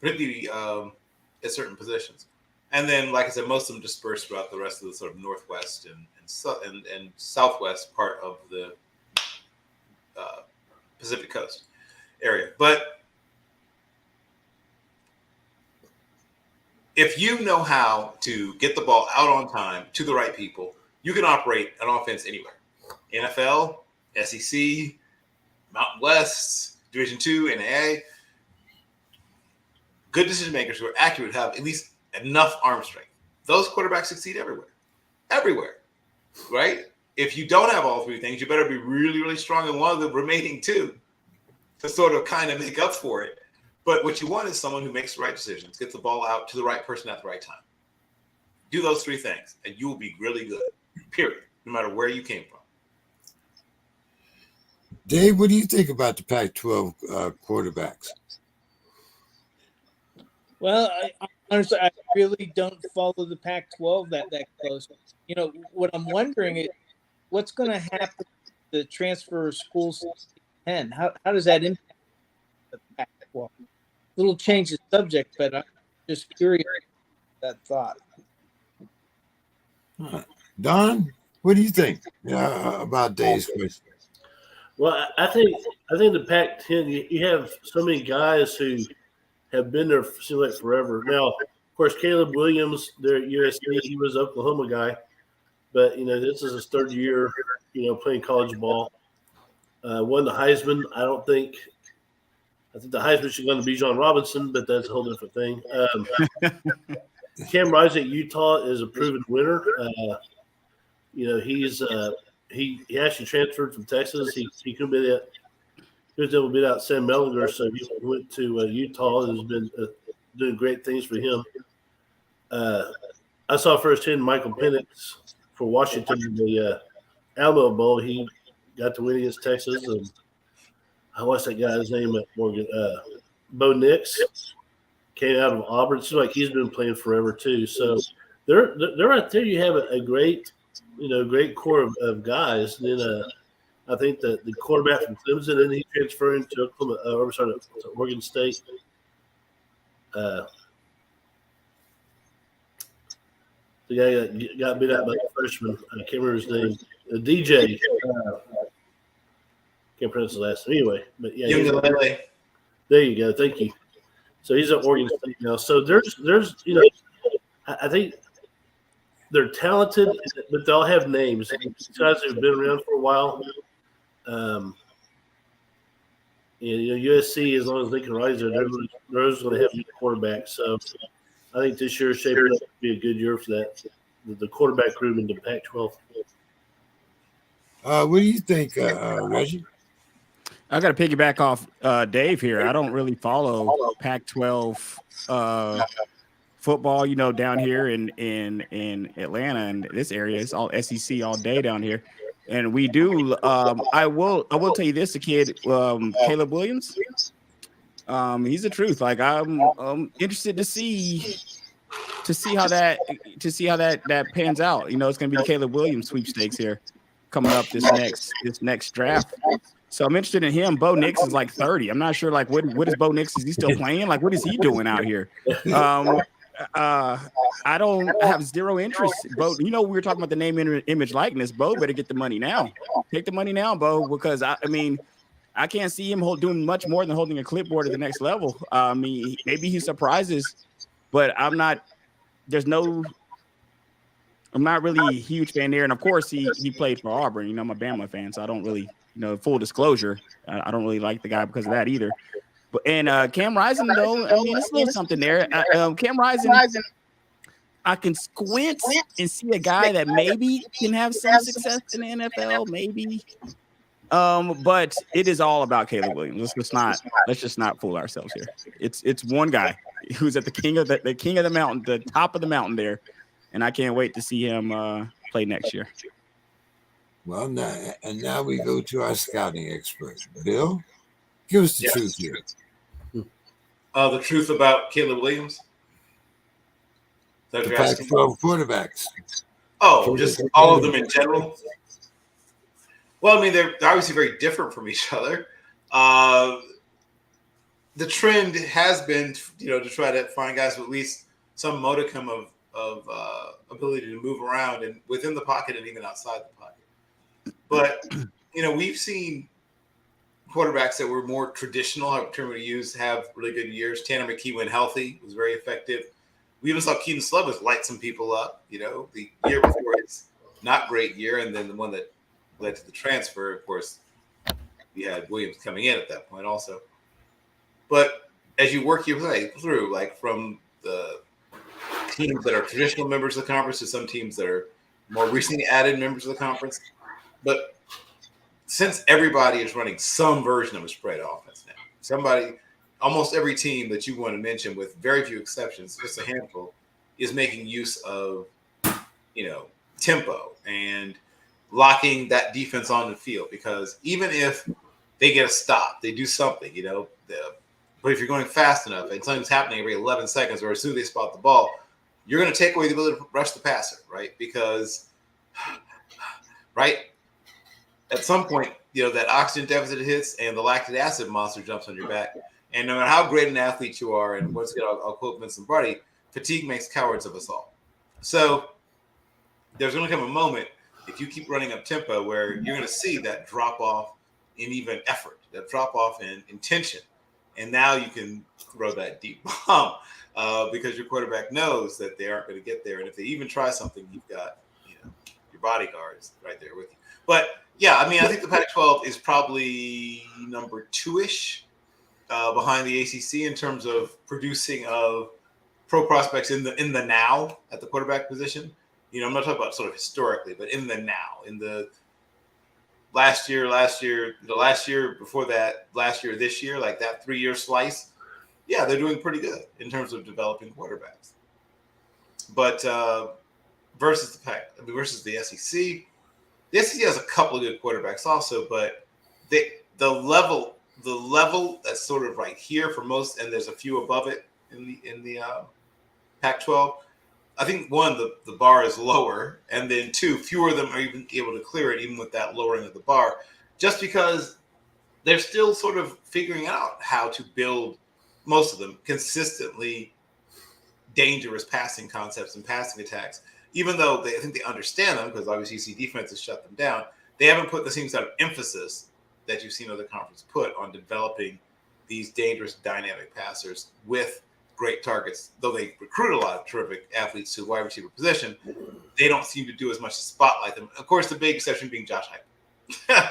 particularly at certain positions. And then, like I said, most of them dispersed throughout the rest of the sort of Northwest and Southwest part of the Pacific Coast area. But if you know how to get the ball out on time to the right people, you can operate an offense anywhere. NFL, SEC, Mountain West, Division II, NAIA. Good decision makers who are accurate have at least enough arm strength. Those quarterbacks succeed everywhere. Everywhere. Right? If you don't have all three things, you better be really, really strong in one of the remaining two to sort of kind of make up for it. But what you want is someone who makes the right decisions, gets the ball out to the right person at the right time. Do those three things, and you will be really good, period, no matter where you came from. Dave, what do you think about the Pac-12 quarterbacks? Well, honestly, I really don't follow the Pac-12 that close. What I'm wondering is what's going to happen to the transfer of schools to 10? How does that impact the Pac-12? Little change of subject, but I'm just curious about that thought. Don, what do you think about Dave's question? Well, I think the Pac-10, you have so many guys who have been there seems like forever. Now, of course, Caleb Williams, there at USC, he was an Oklahoma guy, but this is his third year, playing college ball. Won the Heisman. I think the Heisman should go to Bijan Robinson, but that's a whole different thing. Cam Rising at Utah is a proven winner. He actually transferred from Texas. He could be that. He was able to beat out Sam Mellinger, so he went to Utah and has been doing great things for him. I saw firsthand Michael Penix for Washington in the Alamo Bowl. He got to win against Texas, and what's that guy's name at Morgan? Bo Nix came out of Auburn. It seems like he's been playing forever too. So they're right there. You have a great core of guys. And then I think that the quarterback from Clemson, and he transferring to Oregon State. The guy that got beat out by the freshman, I can't remember his name. DJ. Can't pronounce his last name anyway. But yeah, there you go. Thank you. So he's at Oregon State now. So there's I think they're talented, but they'll have names. These guys who've been around for a while. USC, as long as they can rise there, they're going to have a quarterback. So I think this year is shaping up to be a good year for that, the quarterback room in the Pac-12. What do you think, Reggie? I got to piggyback off Dave here. I don't really follow Pac-12 football, down here in Atlanta and this area. It's all SEC all day down here. And we do. I will tell you this: the kid, Caleb Williams. He's the truth. Like I'm interested to see how that pans out. It's going to be the Caleb Williams sweepstakes here coming up this next draft. So I'm interested in him. Bo Nix is like 30. I'm not sure what is Bo Nix? Is he still playing? Like what is he doing out here? I have zero interest. Bo, we were talking about the name, image, likeness. Bo better get the money now. Take the money now, Bo, because I can't see him doing much more than holding a clipboard at the next level. Maybe he surprises, but I'm not really a huge fan there. And of course, he played for Auburn. I'm a Bama fan, so I don't really, full disclosure, I don't really like the guy because of that either. And Cam Rising, though, it's a little something there. Cam Rising, I can squint and see a guy that maybe can have some success in the NFL, maybe. But it is all about Caleb Williams. Let's just not fool ourselves here. It's one guy who's at the king of the mountain, the top of the mountain there, and I can't wait to see him play next year. Well, now we go to our scouting expert, Bill. Give us the truth here. The truth about Caleb Williams. The Pac-12 quarterbacks. Oh, just all of them in general. Well, I mean, they're obviously very different from each other. The trend has been, to try to find guys with at least some modicum of ability to move around and within the pocket and even outside the pocket. But, we've seen quarterbacks that were more traditional, however term we use, have really good years. Tanner McKee, when healthy, was very effective. We even saw Keaton Slovis light some people up, the year before his not great year, and then the one that led to the transfer, of course, we had Williams coming in at that point also. But as you work your way through, like from the teams that are traditional members of the conference to some teams that are more recently added members of the conference, but since everybody is running some version of a spread offense now, almost every team that you want to mention, with very few exceptions, just a handful, is making use of, tempo and locking that defense on the field. Because even if they get a stop, they do something, but if you're going fast enough and something's happening every 11 seconds or as soon as they spot the ball, you're going to take away the ability to rush the passer, right? Because, right, at some point, that oxygen deficit hits and the lactic acid monster jumps on your back. And no matter how great an athlete you are, and once again, I'll quote Vince Lombardi, fatigue makes cowards of us all. So there's going to come a moment, if you keep running up tempo, where you're going to see that drop off in even effort, that drop off in intention. And now you can throw that deep bomb because your quarterback knows that they aren't going to get there. And if they even try something, you've got your bodyguards right there with you. But yeah, I mean, I think the Pac-12 is probably number 2-ish behind the ACC in terms of producing of pro prospects in the now at the quarterback position. I'm not talking about sort of historically, but in the now, in the last year, the last year before that, last year, this year, like that 3-year slice. Yeah, they're doing pretty good in terms of developing quarterbacks. But versus the SEC. The SEC has a couple of good quarterbacks also, but the level that's sort of right here for most, and there's a few above it in the Pac-12. I think one, the bar is lower, and then two, fewer of them are even able to clear it, even with that lowering of the bar, just because they're still sort of figuring out how to build, most of them, consistently dangerous passing concepts and passing attacks. Even though I think they understand them, because obviously you see defenses shut them down, they haven't put the same sort of emphasis that you've seen other conferences put on developing these dangerous, dynamic passers with great targets. Though they recruit a lot of terrific athletes to the wide receiver position, they don't seem to do as much to spotlight them. Of course, the big exception being Josh Heupel,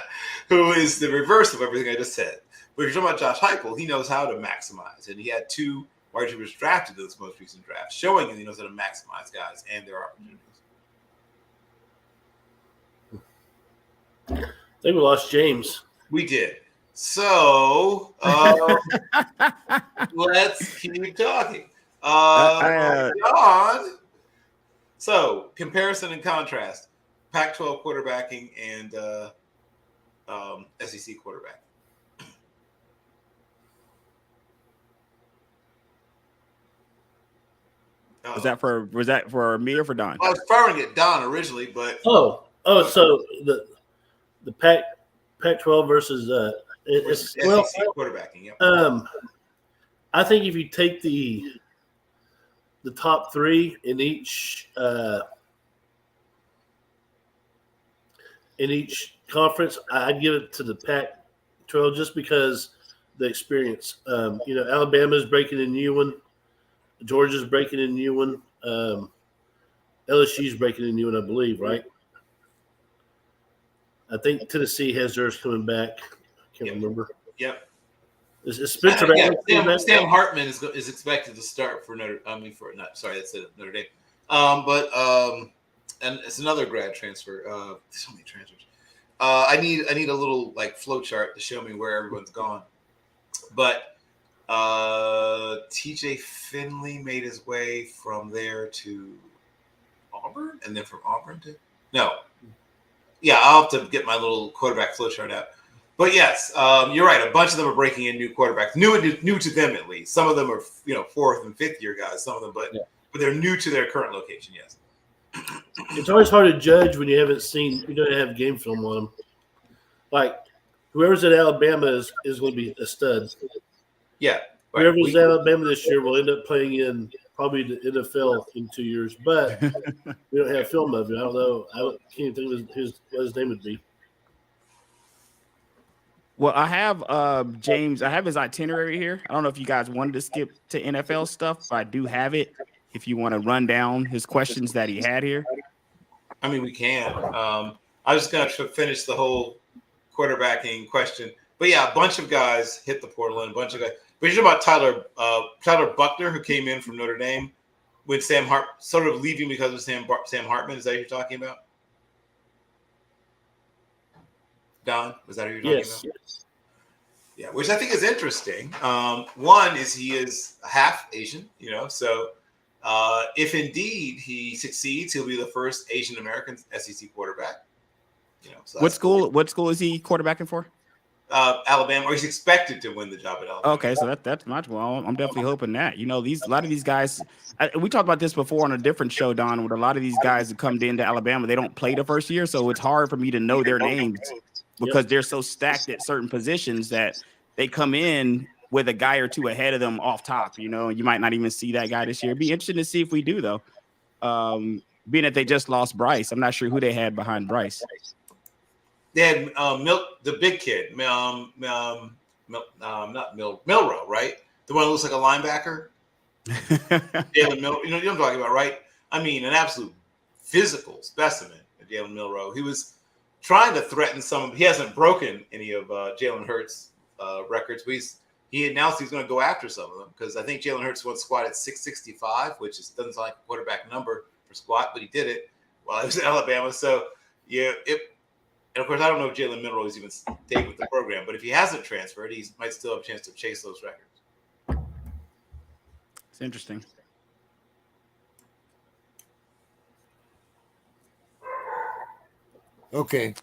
who is the reverse of everything I just said. But if you're talking about Josh Heupel, he knows how to maximize, and he had 2 wide receivers drafted in this most recent draft, showing that he knows how to maximize guys and their opportunities. I think we lost James. We did. So let's keep talking. John. So comparison and contrast: Pac-12 quarterbacking and SEC quarterbacking. Was that for me or for Don? I was firing at Don originally, but so the Pac-12 versus SEC quarterbacking. Yep. I think if you take the top 3 in each conference, I'd give it to the Pac-12 just because the experience. Alabama's breaking a new one. Georgia's breaking a new one. LSU's breaking a new one, I believe, right? I think Tennessee has theirs coming back. I can't remember. Yep. Is Spencer Sam Hartman is expected to start for Notre Dame. That's Notre Dame. And it's another grad transfer. So many transfers. I need a little flow chart to show me where everyone's gone. But TJ Finley made his way from there to Auburn, and then from Auburn to I'll have to get my little quarterback flow chart out. But yes, you're right. A bunch of them are breaking in new quarterbacks, new to them at least. Some of them are, fourth and fifth year guys. Some of them, but they're new to their current location. Yes. It's always hard to judge when you don't have game film on them. Like whoever's at Alabama is going to be a stud. Yeah. Right. Whoever's at Alabama this year will end up playing in probably the NFL in 2 years, but we don't have film of it. I don't know. I can't think of what his name would be. Well, I have James. I have his itinerary here. I don't know if you guys wanted to skip to NFL stuff, but I do have it. If you want to run down his questions that he had here, I mean, we can. I was just going to finish the whole quarterbacking question, but yeah, a bunch of guys hit the portal, and a bunch of guys. But you're talking about Tyler Buckner, who came in from Notre Dame, with Sam Hart, sort of leaving because of Sam Hartman. Is that what you're talking about? Don, was that who you're talking about? Yes. Yeah, which I think is interesting. One is he is half Asian, so if indeed he succeeds, he'll be the first Asian American SEC quarterback. So what school? Cool. What school is he quarterbacking for? Alabama, or he's expected to win the job at Alabama. Okay, so that's much. Well, I'm definitely hoping that. A lot of these guys. We talked about this before on a different show, Don. With a lot of these guys that come into Alabama, they don't play the first year, so it's hard for me to know their names because they're so stacked at certain positions that they come in with a guy or two ahead of them off top. You might not even see that guy this year. It'd be interesting to see if we do though. Being that they just lost Bryce, I'm not sure who they had behind Bryce. They had the big kid, not Milrow, right? The one who looks like a linebacker. Jalen Milrow, you know what I'm talking about, right? I mean, an absolute physical specimen, Jalen Milrow. He was trying to threaten he hasn't broken any of Jalen Hurts' records, but he announced he's going to go after some of them because I think Jalen Hurts once squatted 665, which doesn't sound like a quarterback number for squat, but he did it while he was in Alabama. So, yeah, and of course, I don't know if Jalen Milrow is even staying with the program, but if he hasn't transferred, he might still have a chance to chase those records. It's interesting. Okay.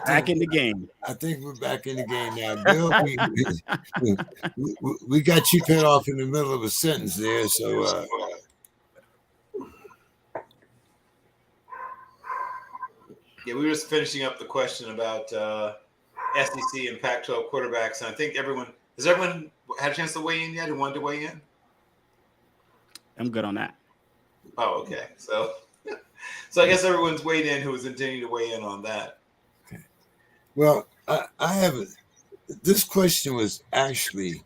Back in the game. I think we're back in the game now. Bill, we got you cut off in the middle of a sentence there, so yeah, we were just finishing up the question about SEC and Pac-12 quarterbacks, and I think has everyone had a chance to weigh in yet? Who wanted to weigh in? I'm good on that. Oh, okay. So I guess everyone's weighed in who was intending to weigh in on that. Okay. Well, I have this question was actually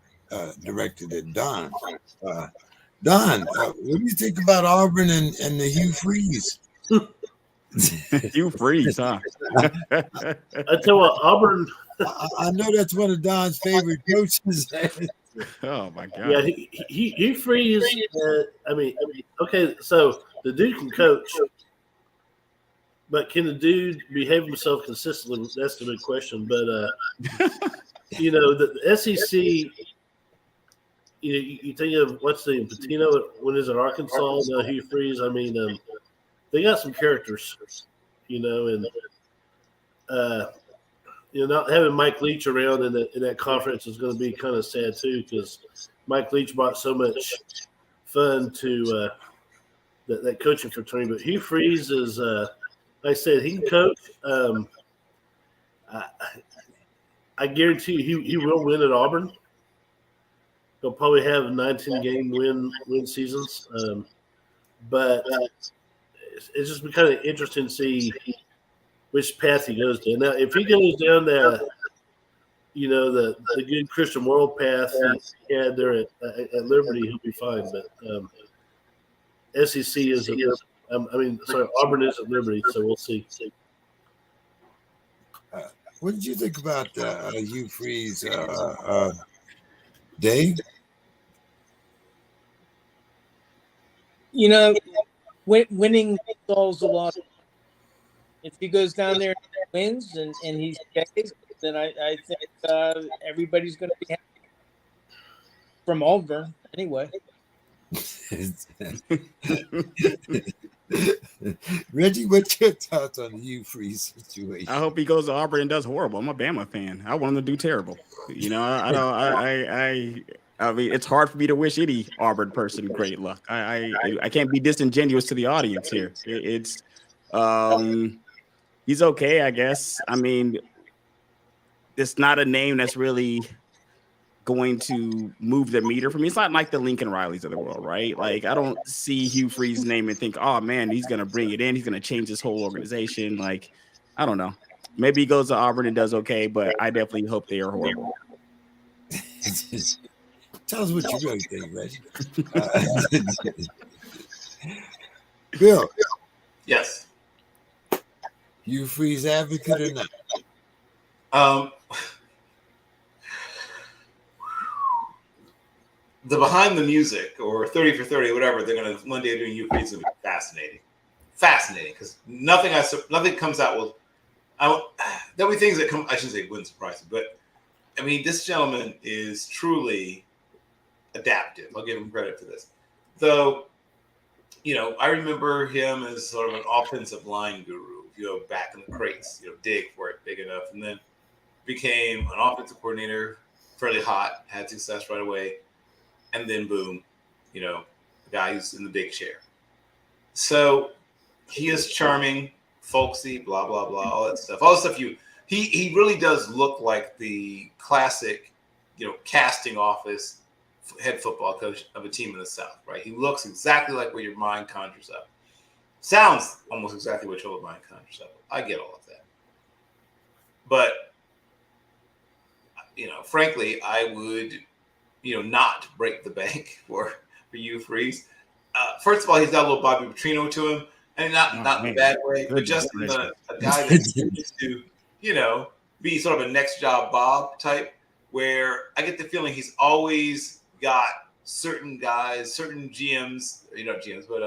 directed at Don. Don, what do you think about Auburn and the Hugh Freeze? Hugh Freeze, huh? I tell you what, Auburn. I know that's one of Don's favorite coaches. Oh my God! Yeah, he Freeze. Okay, so the dude can coach, but can the dude behave himself consistently? That's the big question. But the SEC. You think of what's the Patino when is it Arkansas? No, Hugh Freeze. I mean, they got some characters, and not having Mike Leach around in that conference is going to be kind of sad too, because Mike Leach brought so much fun to that coaching fraternity. But Hugh Freeze is, like I said, he can coach. I guarantee you, he will win at Auburn. He'll probably have 19-game win seasons, but it's just been kind of interesting to see which path he goes down. Now, if he goes down the good Christian moral path he had there at Liberty, he'll be fine. But SEC is Auburn is at Liberty, so we'll see. What did you think about Hugh Freeze, Dave? Winning solves a lot. If he goes down there and wins and he stays, then I think everybody's going to be happy. From Auburn, anyway. Reggie, what's your thoughts on the Hugh Freeze situation? I hope he goes to Auburn and does horrible. I'm a Bama fan. I want him to do terrible. You know, I don't. I mean, it's hard for me to wish any Auburn person great luck. I can't be disingenuous to the audience here. It's he's okay, I guess. I mean, it's not a name that's really going to move the meter for me. It's not like the Lincoln Rileys of the world, right? Like, I don't see Hugh Freeze's name and think, oh man, he's gonna bring it in. He's gonna change this whole organization. Like, I don't know. Maybe he goes to Auburn and does okay, but I definitely hope they are horrible. Tell us what you really think, Reggie. Bill. Yes. Hugh Freeze advocate or not? The behind the music or 30 for 30, whatever they're going to Monday doing Hugh Freeze is going to be fascinating because nothing comes out with. There'll be things that come. I shouldn't say wouldn't surprise you, but I mean this gentleman is truly adaptive. I'll give him credit for this. Though, you know, I remember him as sort of an offensive line guru. If you go back in the crates, you know, dig for it big enough, and then became an offensive coordinator, fairly hot, had success right away. And then boom, you know, the guy who's in the big chair. So he is charming, folksy, blah, blah, blah, all that stuff. All the stuff he really does look like the classic, you know, casting office head football coach of a team in the South, right? He looks exactly like what your mind conjures up. Sounds almost exactly what your mind conjures up. I get all of that. But, you know, frankly, I would – you know, not break the bank for Hugh Freeze. First of all, he's got a little Bobby Petrino to him, and not in a bad way, but just a guy that's used to, you know, be sort of a next job Bob type, where I get the feeling he's always got certain guys, certain GMs, you know, GMs, but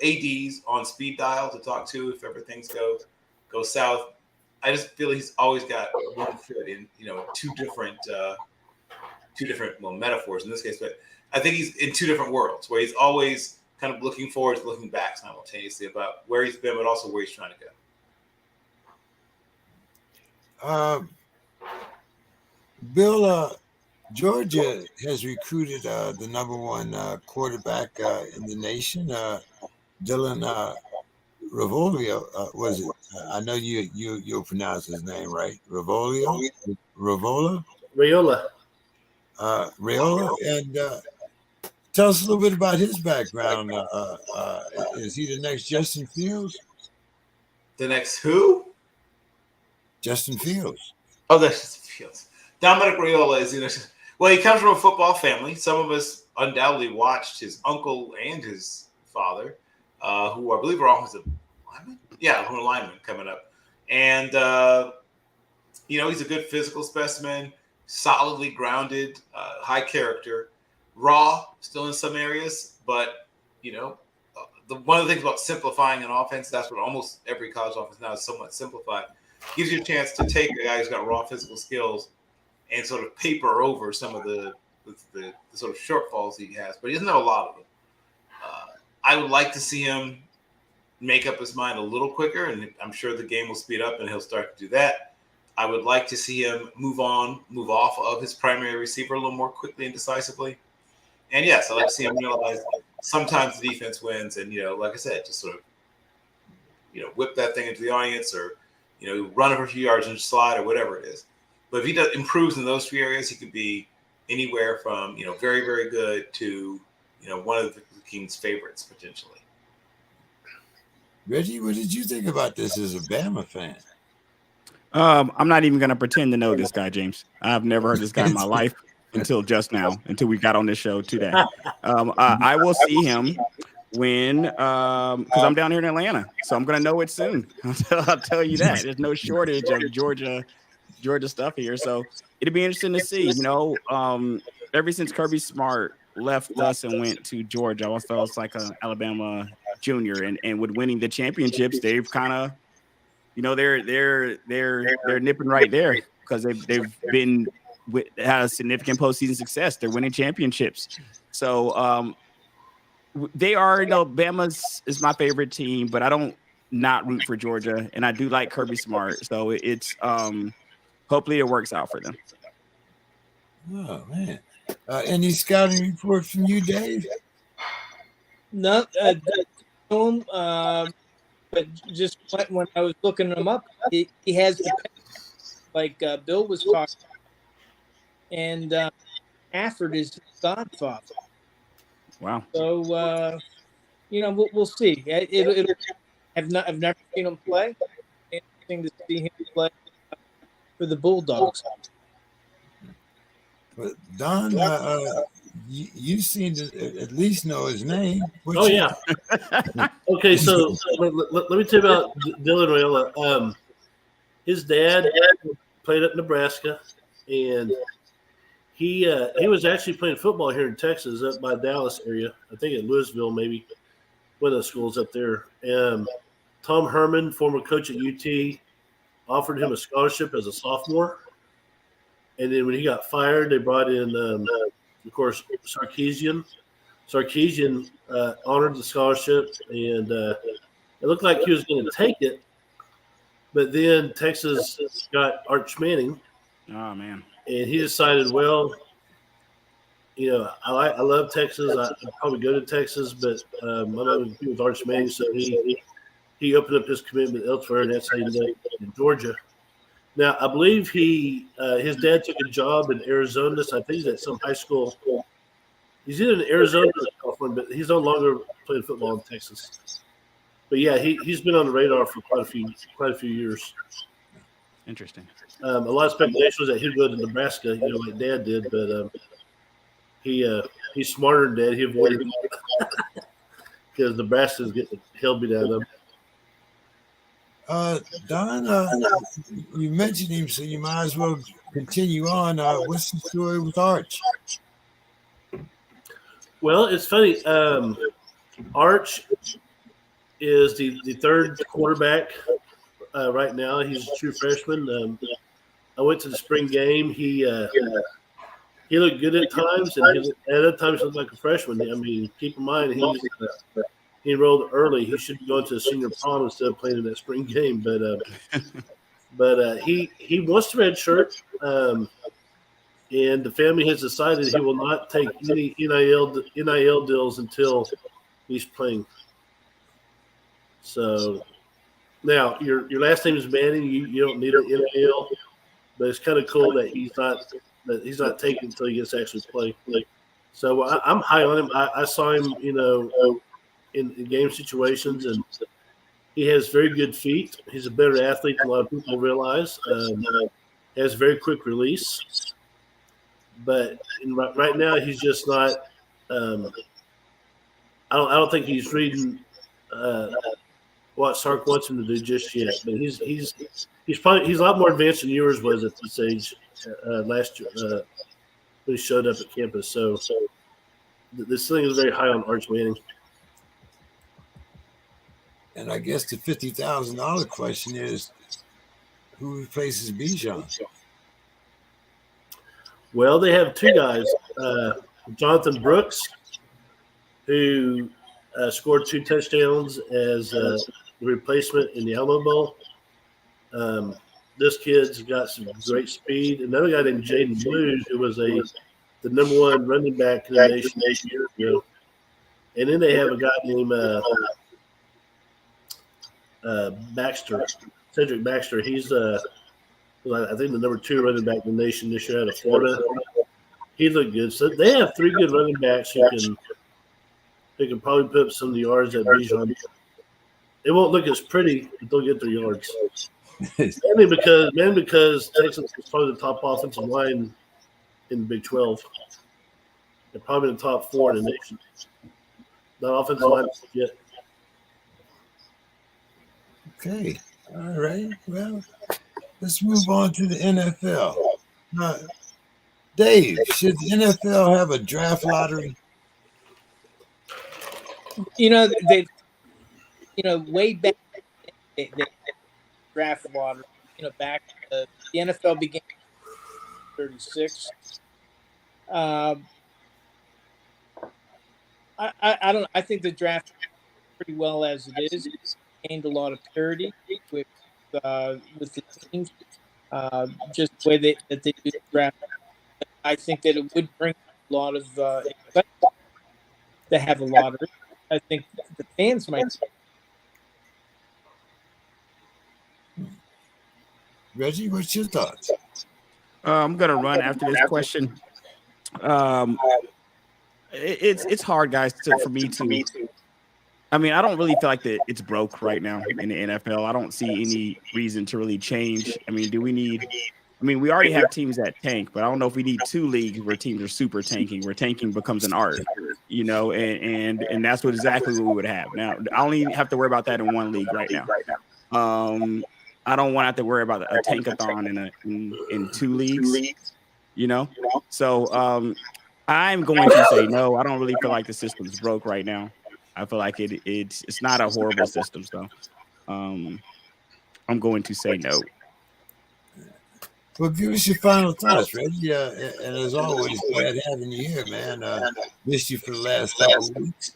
ADs on speed dial to talk to if ever things go south. I just feel he's always got one foot in, you know, two different metaphors in this case, but I think he's in two different worlds where he's always kind of looking forward, looking back simultaneously about where he's been, but also where he's trying to go. Bill, Georgia has recruited the number one quarterback in the nation, Dylan Raiola. Was it? I know you'll pronounce his name right. Raiola. Raiola. Raiola, and tell us a little bit about his background. Is he the next Justin Fields? The next who? Justin Fields. Oh, that's Justin Fields. Dominic Raiola is, you know, well, he comes from a football family. Some of us undoubtedly watched his uncle and his father, who I believe are offensive linemen. Yeah, who are linemen coming up. And, you know, he's a good physical specimen. Solidly grounded, high character, raw still in some areas, but you know, one of the things about simplifying an offense, that's what almost every college offense now is somewhat simplified. Gives you a chance to take a guy who's got raw physical skills and sort of paper over some of the sort of shortfalls he has, but he doesn't have a lot of them. I would like to see him make up his mind a little quicker, and I'm sure the game will speed up and he'll start to do that. I would like to see him move off of his primary receiver a little more quickly and decisively. And yes, I'd like to see him realize sometimes the defense wins. And, you know, like I said, just sort of, you know, whip that thing into the audience or, you know, run it for a few yards and slide or whatever it is. But if he improves in those three areas, he could be anywhere from, you know, very, very good to, you know, one of the King's favorites potentially. Reggie, what did you think about this as a Bama fan? I'm not even going to pretend to know this guy, James. I've never heard this guy in my life until just now, until we got on this show today. I will see him when, because I'm down here in Atlanta, so I'm going to know it soon. I'll tell you that. There's no shortage of Georgia stuff here, so it'll be interesting to see. You know, ever since Kirby Smart left us and went to Georgia, I always felt like an Alabama junior, and with winning the championships, they've kind of, you know, they're nipping right there because they've been had a significant postseason success. They're winning championships. So they are, Bama's is my favorite team, but I don't not root for Georgia, and I do like Kirby Smart. So it's hopefully it works out for them. Oh man. Any scouting report from you, Dave? No, but just when I was looking him up, he has the like Bill was talking, and Stafford is his godfather. Wow. So we'll see. I've never seen him play. Interesting to see him play for the Bulldogs. But Don, you seem to at least know his name. Oh yeah. Okay, so let me tell you about Dylan Raiola. His dad played at Nebraska, and he was actually playing football here in Texas, up by Dallas area. I think at Louisville, maybe one of the schools up there. Tom Herman, former coach at UT, offered him a scholarship as a sophomore. And then when he got fired, they brought in, of course, Sarkisian. Sarkisian honored the scholarship, and it looked like he was going to take it. But then Texas got Arch Manning. Oh, man. And he decided, well, I love Texas. I'd probably go to Texas, but I'm not going to be with Arch Manning. So he opened up his commitment elsewhere, and that's how he ended up in Georgia. Now, I believe his dad took a job in Arizona. So I think he's at some high school. He's either in Arizona or California, but he's no longer playing football in Texas. But yeah, he's been on the radar for quite a few years. Interesting. A lot of speculation was that he'd go to Nebraska, like Dad did, but he's smarter than Dad. He avoided because Nebraska's getting the hell beat out of them. Don, you mentioned him, so you might as well continue on. What's the story with Arch? Well, it's funny. Arch is the third quarterback right now. He's a true freshman. I went to the spring game. He looked good at times, and at other times he looked like a freshman. I mean, keep in mind he enrolled early. He should be going to a senior prom instead of playing in that spring game. But he wants to redshirt, and the family has decided he will not take any NIL deals until he's playing. So now your last name is Manning. You don't need an NIL, but it's kind of cool that he's not taking until he gets to actually play. So I'm high on him. I saw him, in game situations, and he has very good feet. He's a better athlete than a lot of people realize. He has very quick release, but right now he's just not. I don't think he's reading what Sark wants him to do just yet. But he's a lot more advanced than yours was at this age last year when he showed up at campus. So this thing is very high on Arch Manning. And I guess the $50,000 question is, who replaces Bijan? Well, they have two guys, Jonathan Brooks, who scored 2 touchdowns as the replacement in the Alamo Bowl. This kid's got some great speed. Another guy named Jaden Blues, who was the number 1 running back in the nation years ago. And then they have a guy named Cedric Baxter. He's I think the number 2 running back in the nation this year out of Florida. He looked good. So they have 3 good running backs who can probably put up some of the yards that Bijan. It won't look as pretty, but they'll get their yards. mainly because Texas is probably the top offensive line in the Big 12. They're probably in the top 4 in the nation. That offensive line yet. Okay. All right. Well, let's move on to the NFL. Dave, should the NFL have a draft lottery? Way back, they draft lottery. Back the NFL began in 36. I don't. I think the draft pretty well as it is. It's gained a lot of parity with the teams. Just the way that they do the draft. I think that it would bring a lot of excitement to have a lottery. I think the fans might. Reggie, what's your thoughts? I'm gonna run after this question. It's hard, guys, for me to. I mean, I don't really feel like it's broke right now in the NFL. I don't see any reason to really change. I mean, do we need? I mean, we already have teams that tank, but I don't know if we need two leagues where teams are super tanking, where tanking becomes an art, and that's exactly what we would have. Now, I only have to worry about that in one league right now. I don't want to have to worry about a tankathon in two leagues, So I'm going to say no. I don't really feel like the system's broke right now. I feel like it's not a horrible system, so I'm going to say no. Well, give us your final thoughts, Reggie. And as always, glad having you here, man. Missed you for the last couple of weeks.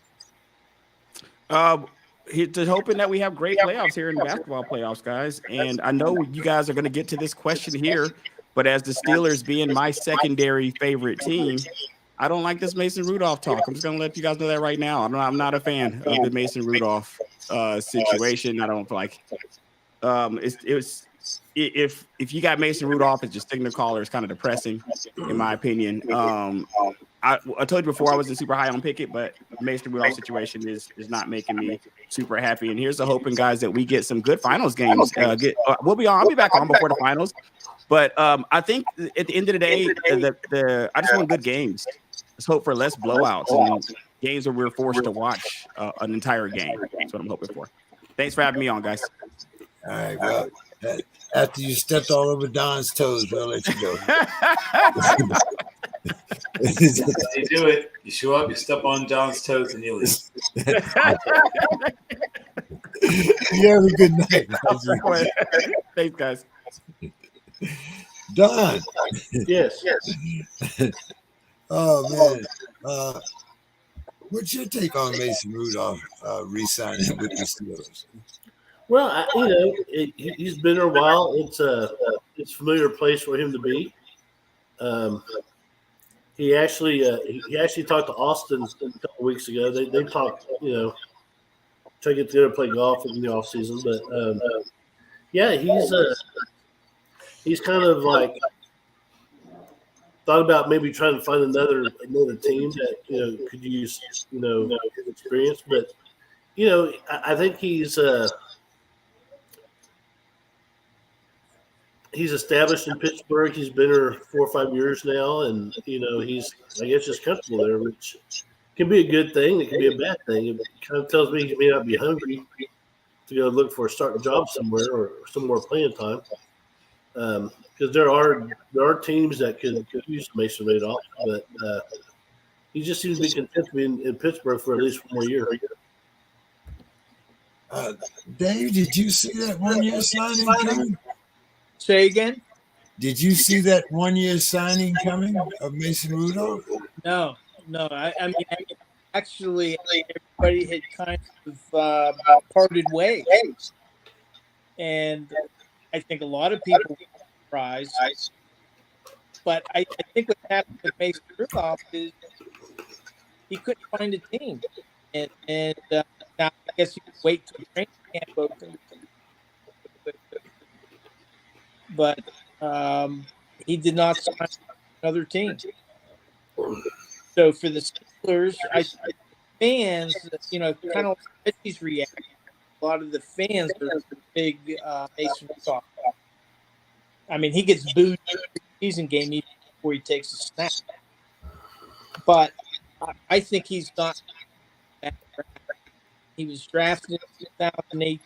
Just hoping that we have great playoffs here in basketball playoffs, guys. And I know you guys are going to get to this question here, but as the Steelers being my secondary favorite team, I don't like this Mason Rudolph talk. I'm just going to let you guys know that right now. I'm not a fan of the Mason Rudolph situation. I don't feel like if you got Mason Rudolph as your signal caller, it's kind of depressing, in my opinion. I told you before I wasn't super high on Pickett, but Mason Rudolph situation is not making me super happy. And here's the hoping, guys, that we get some good finals games. I'll be back on before the finals. But I think at the end of the day, I just want good games. Let's hope for less blowouts and games where we're forced to watch an entire game. That's what I'm hoping for. Thanks for having me on, guys. All right, well, after you stepped all over Don's toes, we'll let you go. You do it. You show up, you step on Don's toes, and you leave. You have a good night. Thanks, guys. Don. Yes. Oh, man. What's your take on Mason Rudolph re-signing with the Steelers? Well, he's been there a while. It's a familiar place for him to be. He actually talked to Austin a couple weeks ago. They talked, try to get together to play golf in the off season. But he's kind of like thought about maybe trying to find another team that could use his experience. But I think he's established in Pittsburgh. He's been there 4 or 5 years now, and he's just comfortable there, which can be a good thing. It can be a bad thing. It kind of tells me he may not be hungry to go look for a starting job somewhere or some more playing time. Because there are teams that could use Mason Rudolph, but he just seems to be content to be in Pittsburgh for at least 1 more year. Dave, did you see that 1 year signing coming? Say again? Did you see that 1 year signing coming of Mason Rudolph? No. I mean, actually, everybody had kind of parted ways, and I think a lot of people were surprised. But I think what happened with Mason Rudolph is he couldn't find a team, and now I guess you can wait till training camp opens. But he did not sign another team. So for the Steelers, fans, kind of like Reggie's reaction. A lot of the fans are big Mason Rudolph. I mean, he gets booed in the season game even before he takes a snap. But I think he's not that drafted. He was drafted in 2018.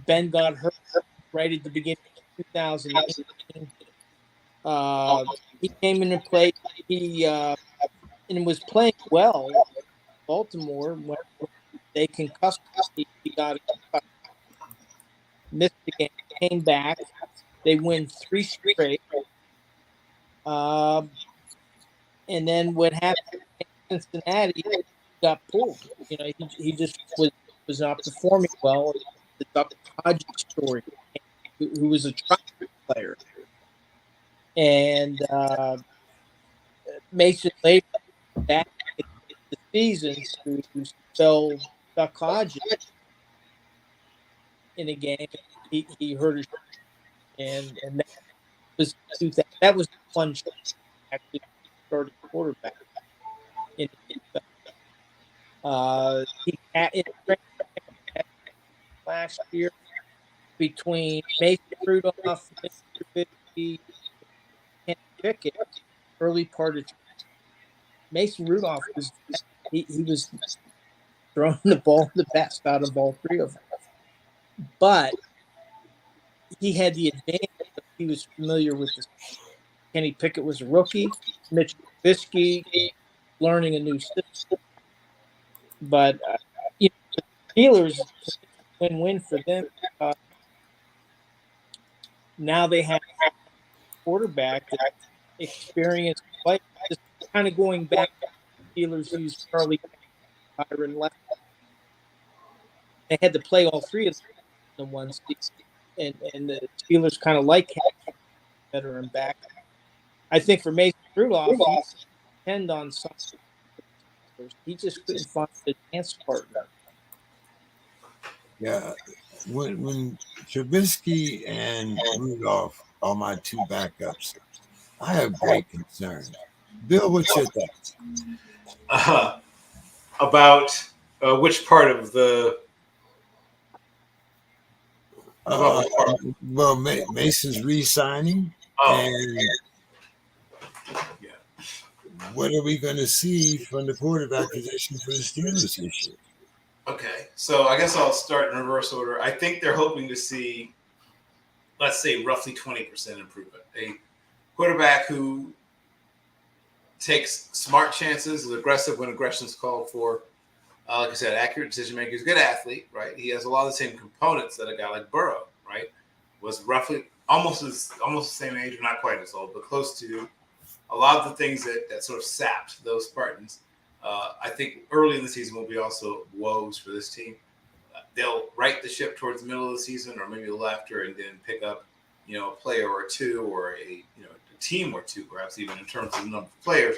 Ben got hurt right at the beginning of 2018. He came in and played. He and was playing well. Baltimore, when they concussed him, he got concussed. Missed the game. Came back. They win 3 straight. And then what happened in Cincinnati? got pulled. He just was not performing well. The Duck Hodges story, who was a trial player, and Mason later back in the season to spell Duck Hodges in a game. He hurt his and that was one shot actually started quarterback in the he had last year between Mason Rudolph, Mr. Trubisky, and Pickett. Early part of Mason Rudolph was he was throwing the ball the best out of all three of them, but he had the advantage that he was familiar with this. Kenny Pickett was a rookie. Mitch Trubisky learning a new system. But the Steelers, win-win for them. Now they have a quarterback that experienced play. Just kind of going back, the Steelers used Charlie Byron left. They had to play all three of them in one season, and the Steelers kind of like having a veteran back. I think for Mason Rudolph, he depend on something. He just couldn't find the dance partner. Yeah, when Trubisky and Rudolph are my two backups, I have great concerns. Bill, what's your thoughts? About which part of the? Well, Mason's re-signing, and what are we going to see from the quarterback position for the Steelers this year? Okay, so I guess I'll start in reverse order. I think they're hoping to see, let's say, roughly 20% improvement. A quarterback who takes smart chances, is aggressive when aggression is called for. Like I said, accurate decision maker. He's a good athlete, right? He has a lot of the same components that a guy like Burrow, right? Was roughly almost the same age, not quite as old, but close to. A lot of the things that sort of sapped those Spartans, I think early in the season will be also woes for this team. They'll right the ship towards the middle of the season or maybe a little after and then pick up, a player or two or a team or two, perhaps even in terms of the number of players.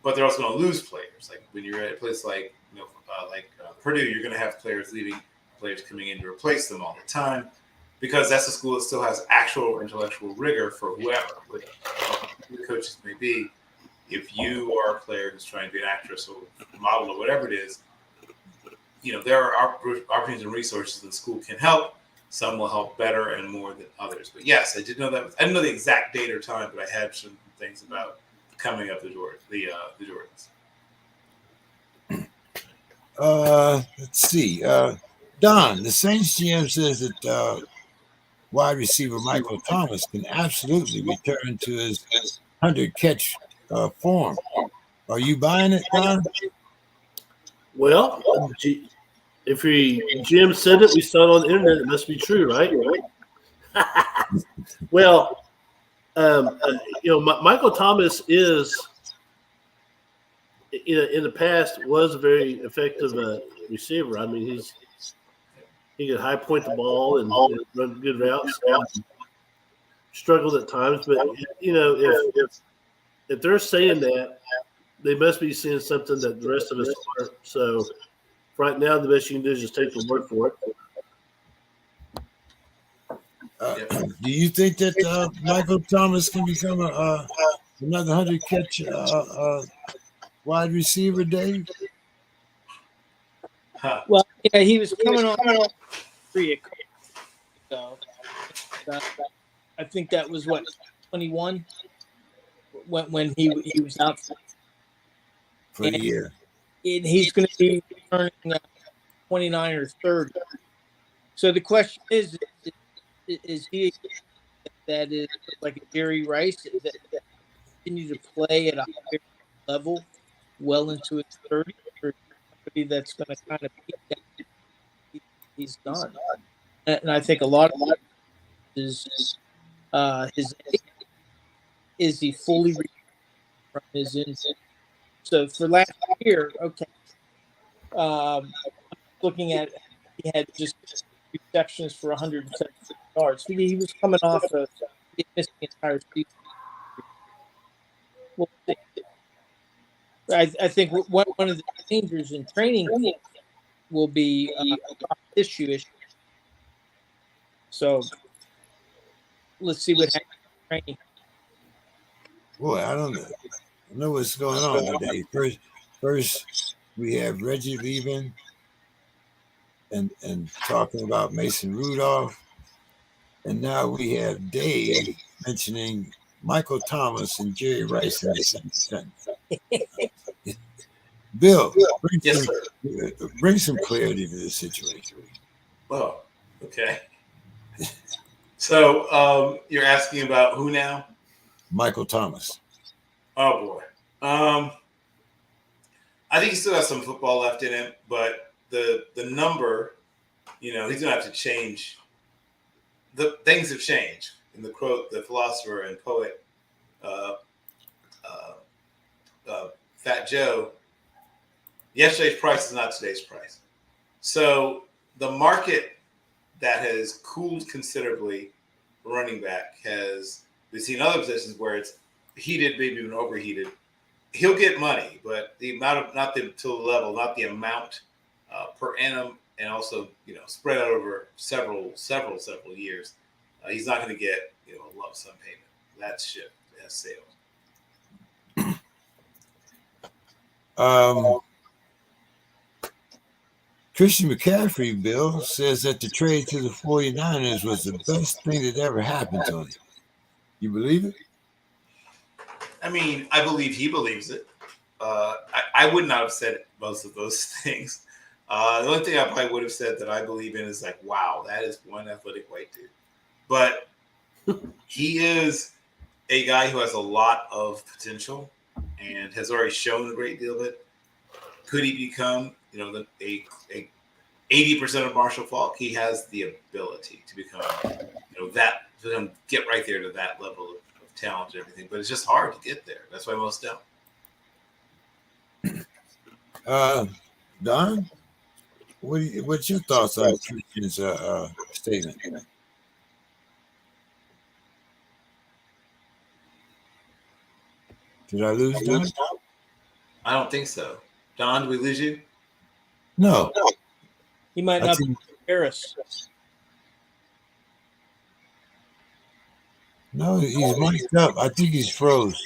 But they're also going to lose players. Like when you're at a place like Purdue, you're going to have players leaving, players coming in to replace them all the time, because that's a school that still has actual intellectual rigor for whoever, who the coaches may be. If you are a player who's trying to be an actress or model or whatever it is, there are opportunities and resources that the school can help. Some will help better and more than others. But yes, I did know that. I didn't know the exact date or time, but I had some things about coming up the Jordans. Let's see. Don, the Saints GM says that wide receiver Michael Thomas can absolutely return to his 100-catch form. Are you buying it, Don? Well, if Jim said it, we saw it on the internet. It must be true, right? Well, Michael Thomas is, in the past, was a very effective receiver. I mean, he could high point the ball and run good routes. Struggled at times, but if they're saying that, they must be seeing something that the rest of us aren't. So right now, the best you can do is just take the word for it. Do you think that Michael Thomas can become another 100-catch wide receiver, Dave? Well, yeah, he was coming on 3 ago. I think that was 21 when he was out for a year. And he's going to be turning 29 or 30. So the question is he that is like a Jerry Rice that continue to play at a higher level well into his 30s, or somebody that's going to kind of peak that he's done? And I think a lot of his is he fully recovered from his injury. So for last year, okay, Looking at, he had just receptions for 170 yards. He was coming off of missing the entire season. We'll see. I think one of the dangers in training will be issue. So let's see what happens in training. Boy, I don't know what's going on today. First we have Reggie leaving and talking about Mason Rudolph, and now we have Dave mentioning Michael Thomas and Jerry Rice in the same sentence. Bill, bring some clarity to this situation. Oh, okay. So you're asking about who now? Michael Thomas. Oh boy. I think he still has some football left in him, but the number, he's gonna have to change. The things have changed. In the quote, the philosopher and poet, Fat Joe, yesterday's price is not today's price. So the market that has cooled considerably for running back we've seen other positions where it's heated, maybe even overheated. He'll get money, but the amount of not the amount per annum, and also spread out over several years. He's not going to get a lump sum payment. That ship has sailed. Christian McCaffrey, Bill, says that the trade to the 49ers was the best thing that ever happened to him. You believe it? I mean, I believe he believes it. I would not have said most of those things. The only thing I probably would have said that I believe in is like, wow, that is one athletic white dude. But he is a guy who has a lot of potential and has already shown a great deal of it. Could he become, a 80% of Marshall Faulk? He has the ability to become, to get right there to that level of talent and everything. But it's just hard to get there. That's why most don't. Don, what's your thoughts on Christian's statement? Did I lose Don? I don't think so. Don, did we lose you? No. He might not be Harris. No, he's mic'd up. I think he's froze.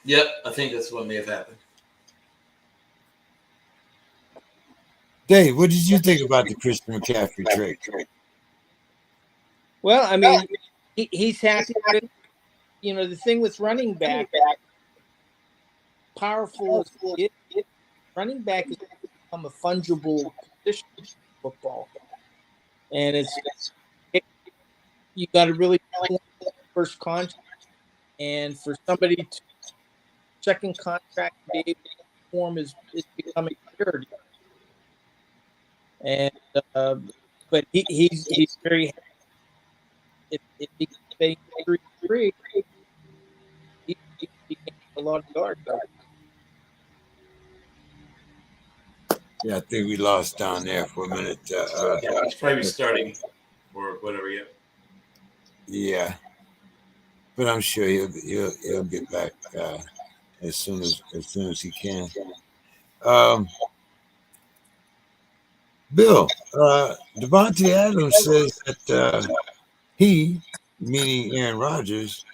Yep, I think that's what may have happened. Dave, what did you think about the Christian McCaffrey trade? Well, I mean, he's happy with, the thing with running back, powerful as it is, running back has become a fungible position in football. And you got to really first contract, and for somebody to second contract to be able to perform is becoming clear. And but he's very happy. If he can stay 3-3, he can a lot of yards. Yeah, I think we lost down there for a minute. He's probably starting or whatever. Yeah, but I'm sure he'll get back as soon as he can. Bill, Devontae Adams says that he, meaning Aaron Rodgers,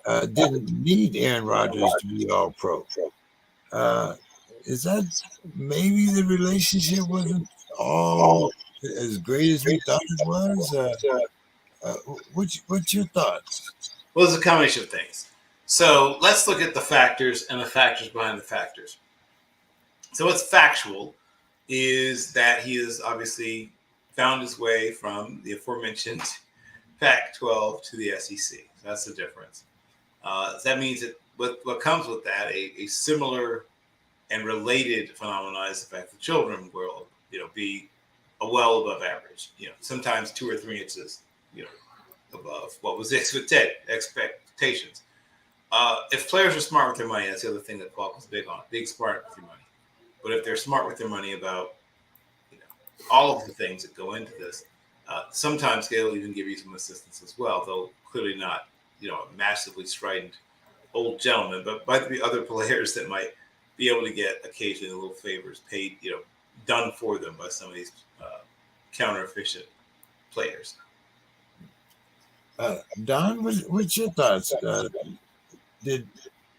didn't need Aaron Rodgers to be all pro. Is that maybe the relationship wasn't all as great as we thought it was? What's your thoughts? Well, there's a combination of things. So let's look at the factors and the factors behind the factors. So what's factual is that he has obviously found his way from the aforementioned Pac-12 to the SEC. So that's the difference. That means that what comes with that, a similar and related phenomenon is the fact that children will, be well above average. Sometimes 2 or 3 inches, above what was expectations. If players are smart with their money, that's the other thing that Paul was big on. Being smart with your money. But if they're smart with their money about all of the things that go into this. Sometimes they'll even give you some assistance as well, though clearly not, a massively strident old gentleman, but might be other players that might be able to get occasionally little favors paid, done for them by some of these counter-efficient players. Don, what's your thoughts? Did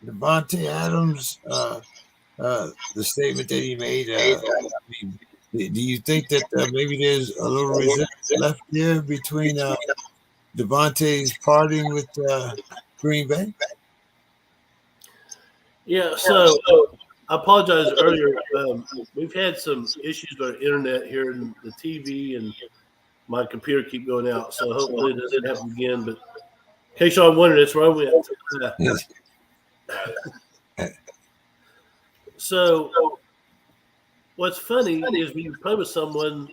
Devontae Adams, the statement that he made, do you think that maybe there's a little resentment left there between Devontae's parting with Green Bay? Yeah, so I apologize earlier. We've had some issues with our internet here, and the TV and my computer keep going out. So hopefully it doesn't happen again. But in case y'all wondering, that's where I went. So what's funny is when you play with someone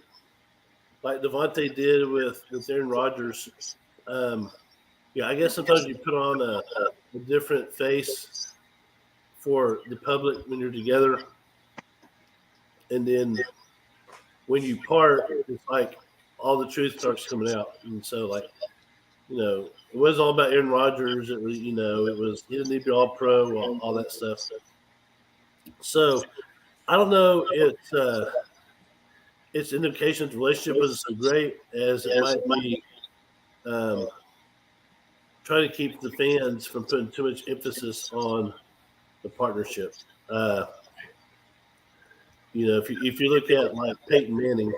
like Devontae did with Aaron Rodgers, I guess sometimes you put on a different face for the public when you're together. And then when you part, it's like all the truth starts coming out. And so, it wasn't all about Aaron Rodgers. It was, he didn't need to be all pro, all that stuff. So I don't know. It's indication the relationship wasn't so great as it might be. Trying to keep the fans from putting too much emphasis on the partnership. If you look at like Peyton Manning,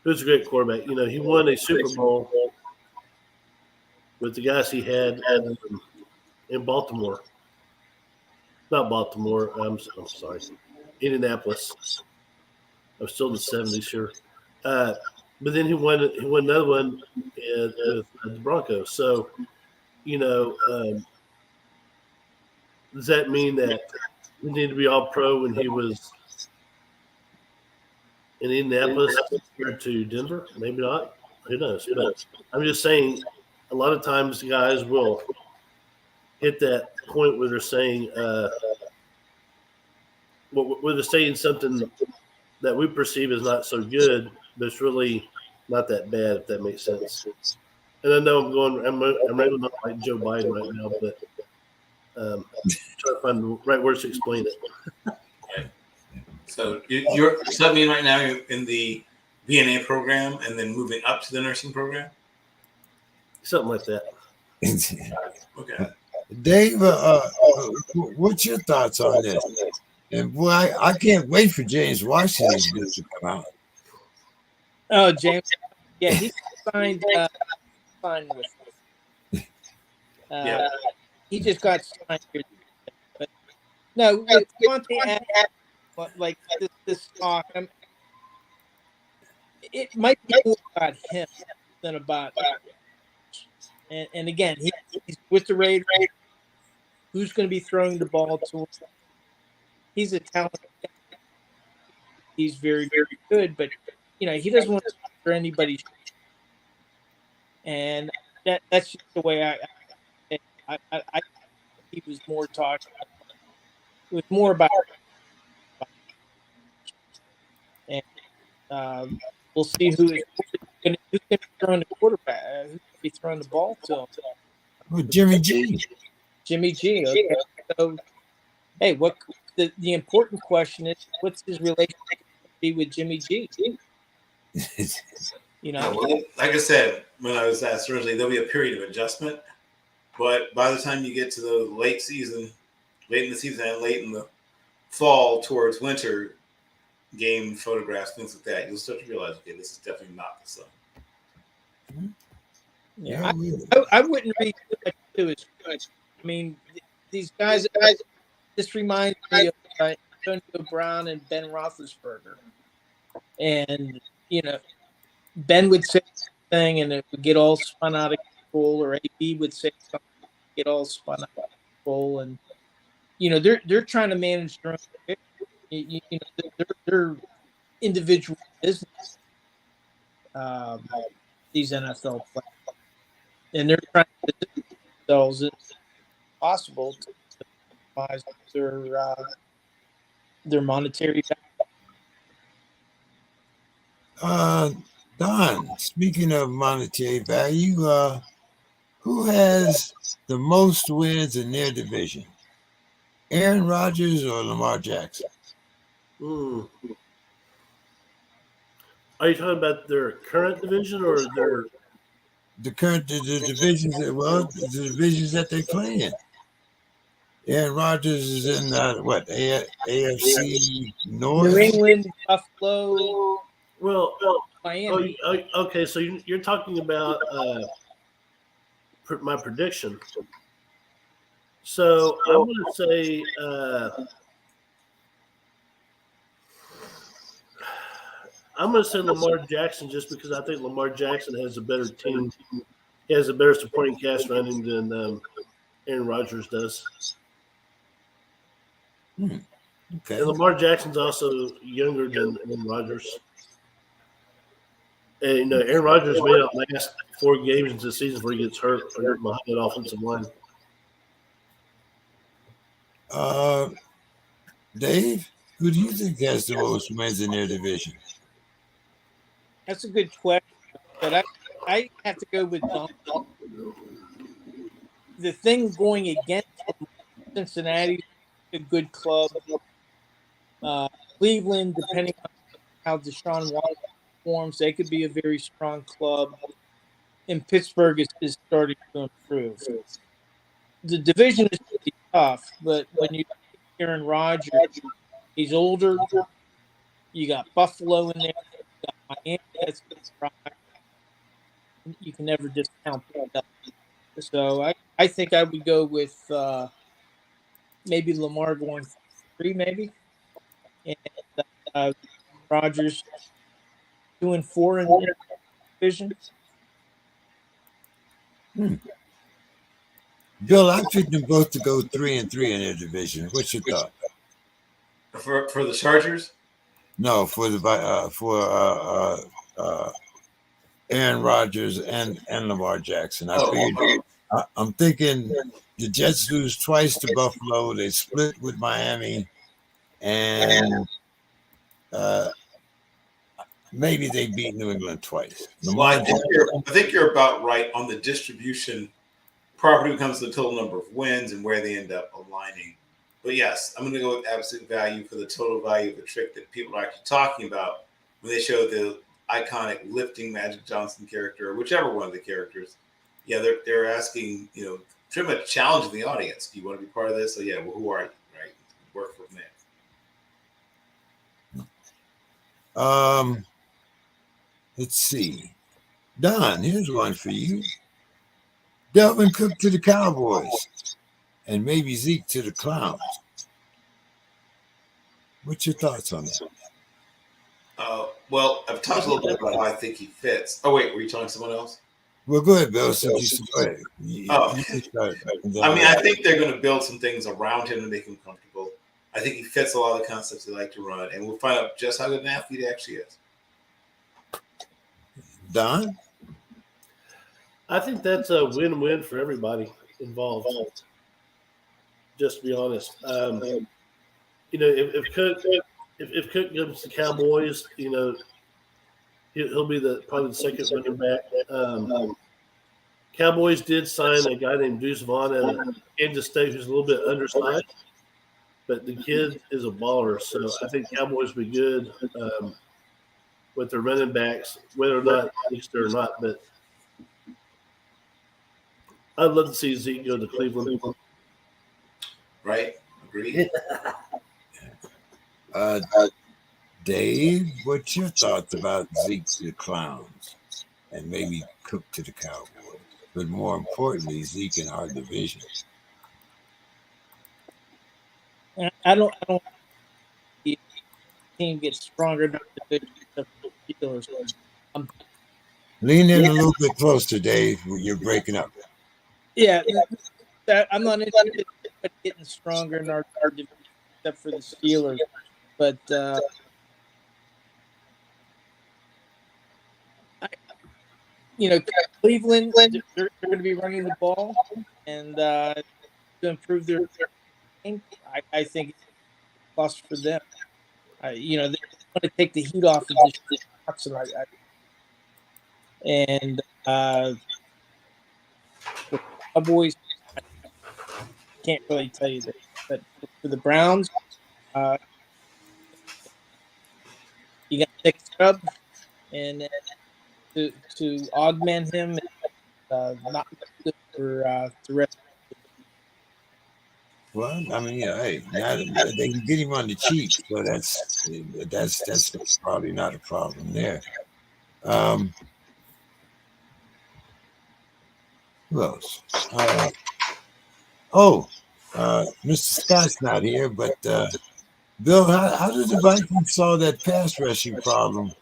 who's a great quarterback, he won a Super Bowl with the guys he had in Baltimore. Not Baltimore. I'm sorry, Indianapolis. I'm still in the 70s, sure. But then he won another one with the Broncos. So, does that mean that he needed to be all pro when he was in Indianapolis compared to Denver? Maybe not. Who knows? But I'm just saying a lot of times guys will hit that point where they're saying where they're saying something that we perceive as not so good, but it's really not that bad, if that makes sense. And I know I'm really not like Joe Biden right now, but try to find the right words to explain it. Right. So does that mean right now you're in the VNA program and then moving up to the nursing program? Something like that. Okay. Dave, what's your thoughts on this? And boy, I can't wait for James Washington's bill to come out. Oh, James. Yeah, he signed with he just got signed here. But no, with Monty, like this talk, it might be more about him than about and again, he's with the Raiders. Who's going to be throwing the ball to him? He's a talented guy. He's very, very good, but he doesn't want to for anybody. And that's just the way I he was more talking. It was more about, and we'll see who's going to be throwing the quarterback, who's going to be throwing the ball to him. Well, Jimmy G. Jimmy G. Okay. So, hey, what the important question is, what's his relationship be with Jimmy G? Well, like I said, when I was asked originally, there'll be a period of adjustment. But by the time you get to the late in the season and late in the fall towards winter, game photographs, things like that, you'll start to realize, okay, this is definitely not the son. Yeah, I wouldn't read too much to his coach. I mean, these guys this reminds me of Antonio Brown and Ben Roethlisberger. And, Ben would say something and it would get all spun out of control, or AB would say something and get all spun out of control. And, they're trying to manage their own, their individual business, these NFL players. And they're trying to do themselves as possible to minimize their monetary value. Don, speaking of monetary value, who has the most wins in their division? Aaron Rodgers or Lamar Jackson? Are you talking about their current division or their the divisions the divisions that they play in? Aaron Rodgers is in AFC North. New England, Buffalo, Miami. Okay, so you're talking about my prediction. So I'm going to say Lamar Jackson, just because I think Lamar Jackson has a better team. He has a better supporting cast running than Aaron Rodgers does. Okay. And Lamar Jackson's also younger than Aaron Rodgers. And Aaron Rodgers may not last 4 games into the season before he gets hurt or behind that offensive line. Dave, who do you think has the most wins in their division? That's a good question, but I have to go with Don. The thing going against Cincinnati, a good club. Cleveland, depending on how Deshaun Watson performs, they could be a very strong club. And Pittsburgh is starting to improve. The division is pretty tough, but when you Aaron Rodgers, he's older. You got Buffalo in there. You got Miami. That's right. You can never discount that. So I think I would go with maybe Lamar going 3, maybe, and Rodgers 2 and 4 in the division. Bill, I picked them both to go 3 and 3 in their division. What's your thought? For the Chargers? No, for Aaron Rodgers and Lamar Jackson. I'm thinking the Jets lose twice to Buffalo. They split with Miami, and maybe they beat New England twice. I think you're about right on the distribution. Property becomes the total number of wins and where they end up aligning. But yes, I'm going to go with absolute value for the total value of the trick that people are actually talking about when they show the iconic lifting Magic Johnson character or whichever one of the characters. Yeah, they're asking, pretty much challenging the audience. Do you want to be part of this? So yeah, well, who are you? Right? Work from there. Let's see. Don, here's one for you. Delvin Cook to the Cowboys, and maybe Zeke to the Clowns. What's your thoughts on that? Well, I've talked a little bit about how I think he fits. Oh, wait, were you telling someone else? Well, go ahead, Bill. I think they're going to build some things around him to make him comfortable. I think he fits a lot of the concepts they like to run, and we'll find out just how good an athlete he actually is. Don? I think that's a win-win for everybody involved. Just to be honest, if Cook comes to Cowboys, he'll be probably the second running back. Cowboys did sign a guy named Deuce Vaughn at Kansas State, who's a little bit undersized, but the kid is a baller. So I think Cowboys will be good with their running backs, whether or not Easter or not, but. I'd love to see Zeke go to Cleveland. Right? Agreed. Dave, what's your thoughts about Zeke to the Clowns and maybe Cook to the Cowboys? But more importantly, Zeke in our division. I don't the team gets stronger in the division. Lean in a little bit closer, Dave. You're breaking up. Yeah, I'm not interested in getting stronger in our division, except for the Steelers. But Cleveland, they're going to be running the ball, and to improve their game, I think it's a plus for them. They want to take the heat off of this Watson. And the Cowboys, I can't really tell you that, but for the Browns, you got Nick Chubb, and to augment him, not good for the rest. Well, I mean, yeah, hey, now they can get him on the cheap, so that's probably not a problem there. Who else? Mr. Scott's not here, but Bill, how did the Vikings solve that pass rushing problem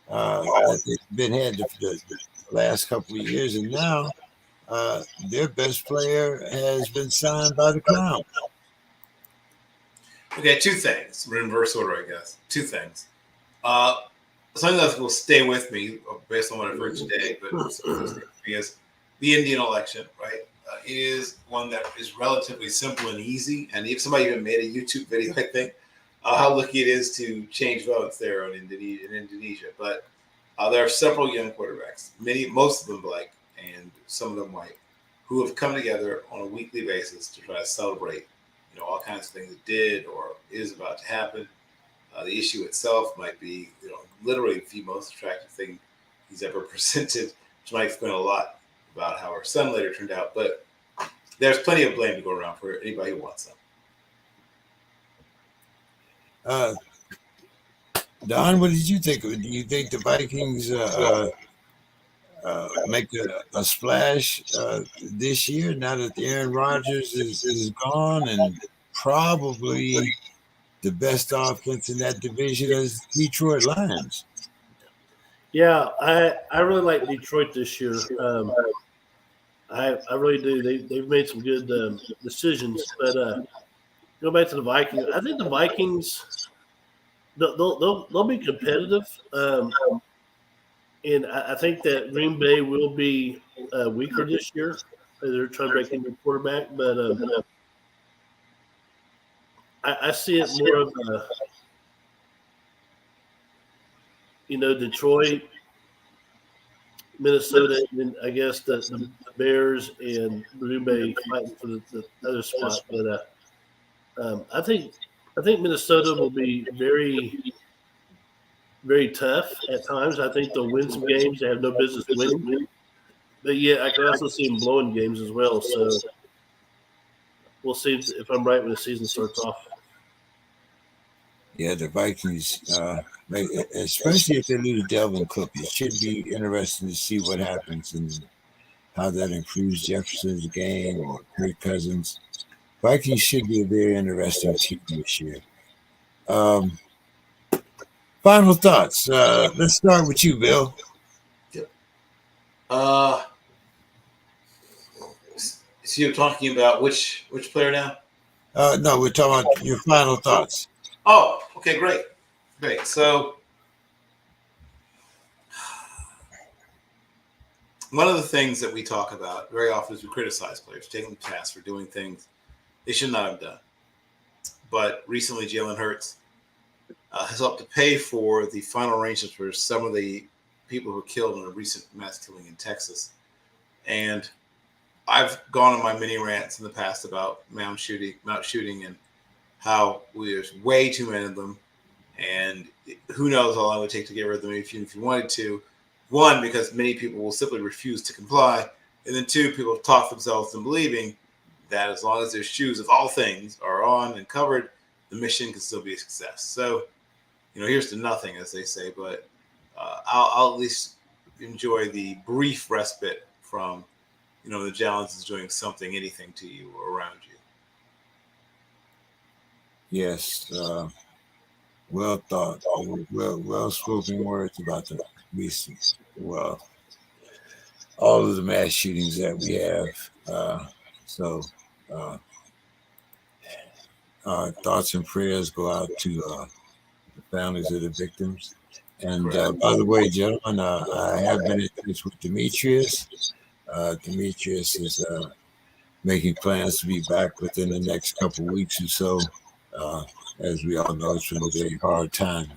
that they've had the last couple of years, and now their best player has been signed by the Clown? Okay, two things. We're in reverse order, I guess. Two things. Something that will stay with me based on what I've heard today, but is the Indian election, right? Is one that is relatively simple and easy. And if somebody even made a YouTube video, I think, how lucky it is to change votes there in Indonesia. But there are several young quarterbacks, most of them black and some of them white, who have come together on a weekly basis to try to celebrate, all kinds of things that did or is about to happen. The issue itself might be, literally the most attractive thing he's ever presented, which might explain a lot about how our son later turned out. But there's plenty of blame to go around for anybody who wants them. Don, what did you think? Do you think the Vikings make a splash this year now that Aaron Rodgers is gone, and probably the best offense in that division is Detroit Lions? Yeah, I really like Detroit this year. I really do. They've made some good decisions. But go back to the Vikings. I think the Vikings they'll be competitive, and I think that Green Bay will be weaker this year. They're trying to break into quarterback, but I see it more of a Detroit, Minnesota, and I guess the Bears and Green Bay fighting for the other spot. But I think Minnesota will be very, very tough at times. I think they'll win some games they have no business winning. But yeah, I can also see them blowing games as well. So we'll see if I'm right when the season starts off. Yeah, the Vikings, especially if they lose Delvin Cook, it should be interesting to see what happens and how that improves Jefferson's game or Kirk Cousins. Vikings should be a very interesting team this year. Final thoughts. Let's start with you, Bill. So you're talking about which player now? No, we're talking about your final thoughts. Oh, okay, great. So one of the things that we talk about very often is we criticize players, taking the task for doing things they should not have done. But recently, Jalen Hurts has helped to pay for the final arrangements for some of the people who were killed in a recent mass killing in Texas. And I've gone on my mini rants in the past about mass shooting, and how there's way too many of them, and who knows how long it would take to get rid of them if you wanted to. One, because many people will simply refuse to comply, and then two, people have talked themselves into believing that as long as their shoes of all things are on and covered, the mission can still be a success. So, here's to nothing, as they say, but I'll at least enjoy the brief respite from, the challenges doing something, anything to you or around you. Yes, well thought, well spoken words about the recent, all of the mass shootings that we have. Our thoughts and prayers go out to the families of the victims. And by the way, gentlemen, I have been in touch with Demetrius. Demetrius is making plans to be back within the next couple of weeks or so. As we all know, it's been a very hard time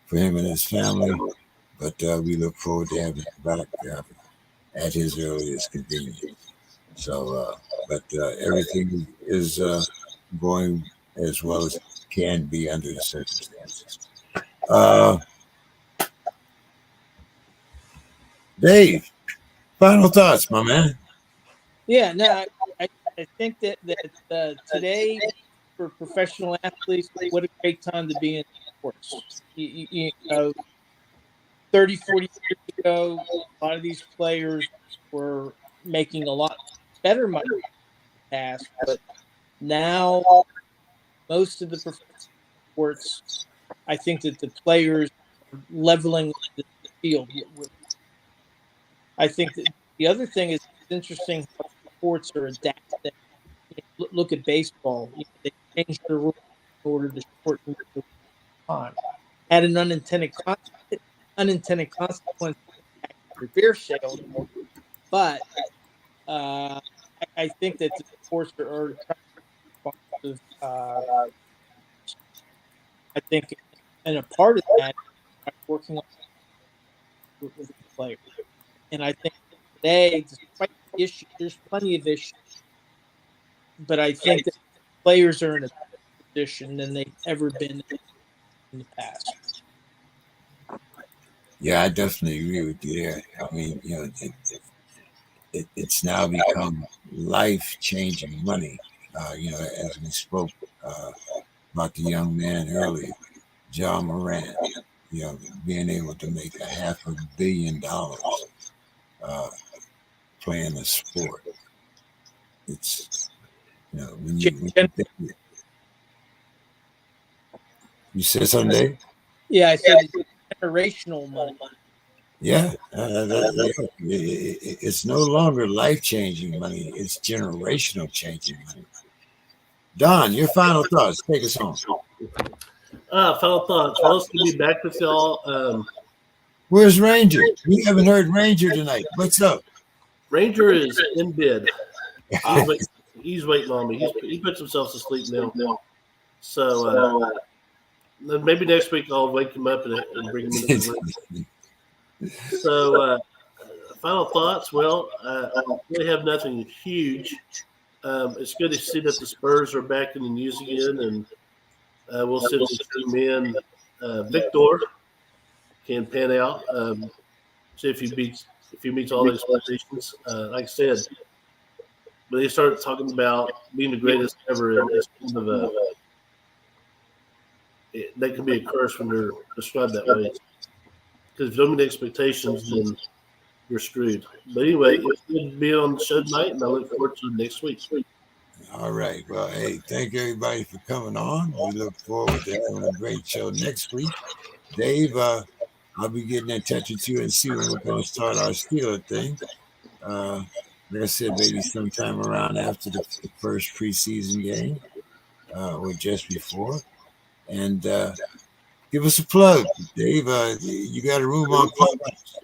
for for him and his family. But we look forward to having him back at his earliest convenience. So, but everything is going as well as it can be under the circumstances. Dave, final thoughts, my man. Yeah, no, I think that today for professional athletes, what a great time to be in sports. You know, 30, 40 years ago, a lot of these players were making a lot better money in the past, but now most of the professional sports, I think that the players are leveling the field. I think that the other thing is it's interesting how sports are adapting. Look at baseball. They changed the rules in order to shorten the time. Had an unintended consequence for beer sales, but I think that the sports are trying to I think, and a part of that is working on with the players. And I think today, despite the issues, there's plenty of issues, but I think that players are in a better position than they've ever been in the past. Yeah, I definitely agree with you there. I mean, you know, it's now become life-changing money. You know, as we spoke about the young man earlier, John Moran, you know, being able to make $500 million playing a sport. It's, you know, when you said something, Dave? Yeah, I said it's generational money. Yeah, it's no longer life-changing money. It's generational changing money. Don, your final thoughts. Take us home. Final thoughts. Well, it's good to be back with y'all. Where's Ranger? We haven't heard Ranger tonight. What's up? Ranger is in bed. He's waiting on me. He puts himself to sleep now. So maybe next week I'll wake him up and bring him into the room. So final thoughts. Well, I really have nothing huge. It's good to see that the Spurs are back in the news again, and we'll see if the two men, Victor, can pan out. See if he meets all the expectations. Like I said, but they started talking about being the greatest ever, and it's kind of that can be a curse when they're described that way. Because if you don't meet expectations, then you're screwed. But anyway, it's good to be on the show tonight, and I look forward to next week. All right. Well, hey, thank everybody for coming on. We look forward to having a great show next week. Dave, I'll be getting in touch with you and see when we're going to start our Steeler thing. Like I said, maybe sometime around after the first preseason game or just before. And give us a plug, Dave. You got a room on Clubhouse.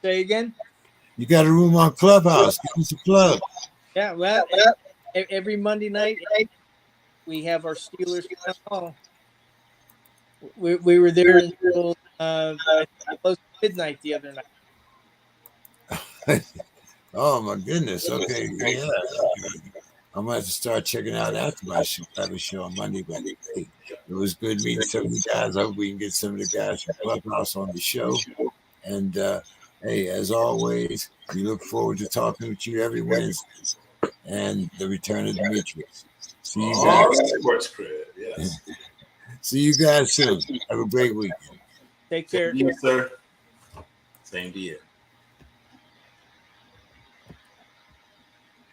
Say again? You got a room on Clubhouse. Give us a plug. Yeah, well, every Monday night we have our Steelers town hall. We were there until close to midnight the other night. Oh my goodness. Okay, yeah. I'm gonna have to start checking out after my show. I have a show on Monday, but hey, it was good meeting some of the guys. I hope we can get some of the guys from Clubhouse on the show. And hey, as always, we look forward to talking with you every Wednesday. And the return of Demetrius. See you guys. SPORTSKRIB, yes. See you guys soon. Have a great weekend. Take care. Yes, sir. Same to you.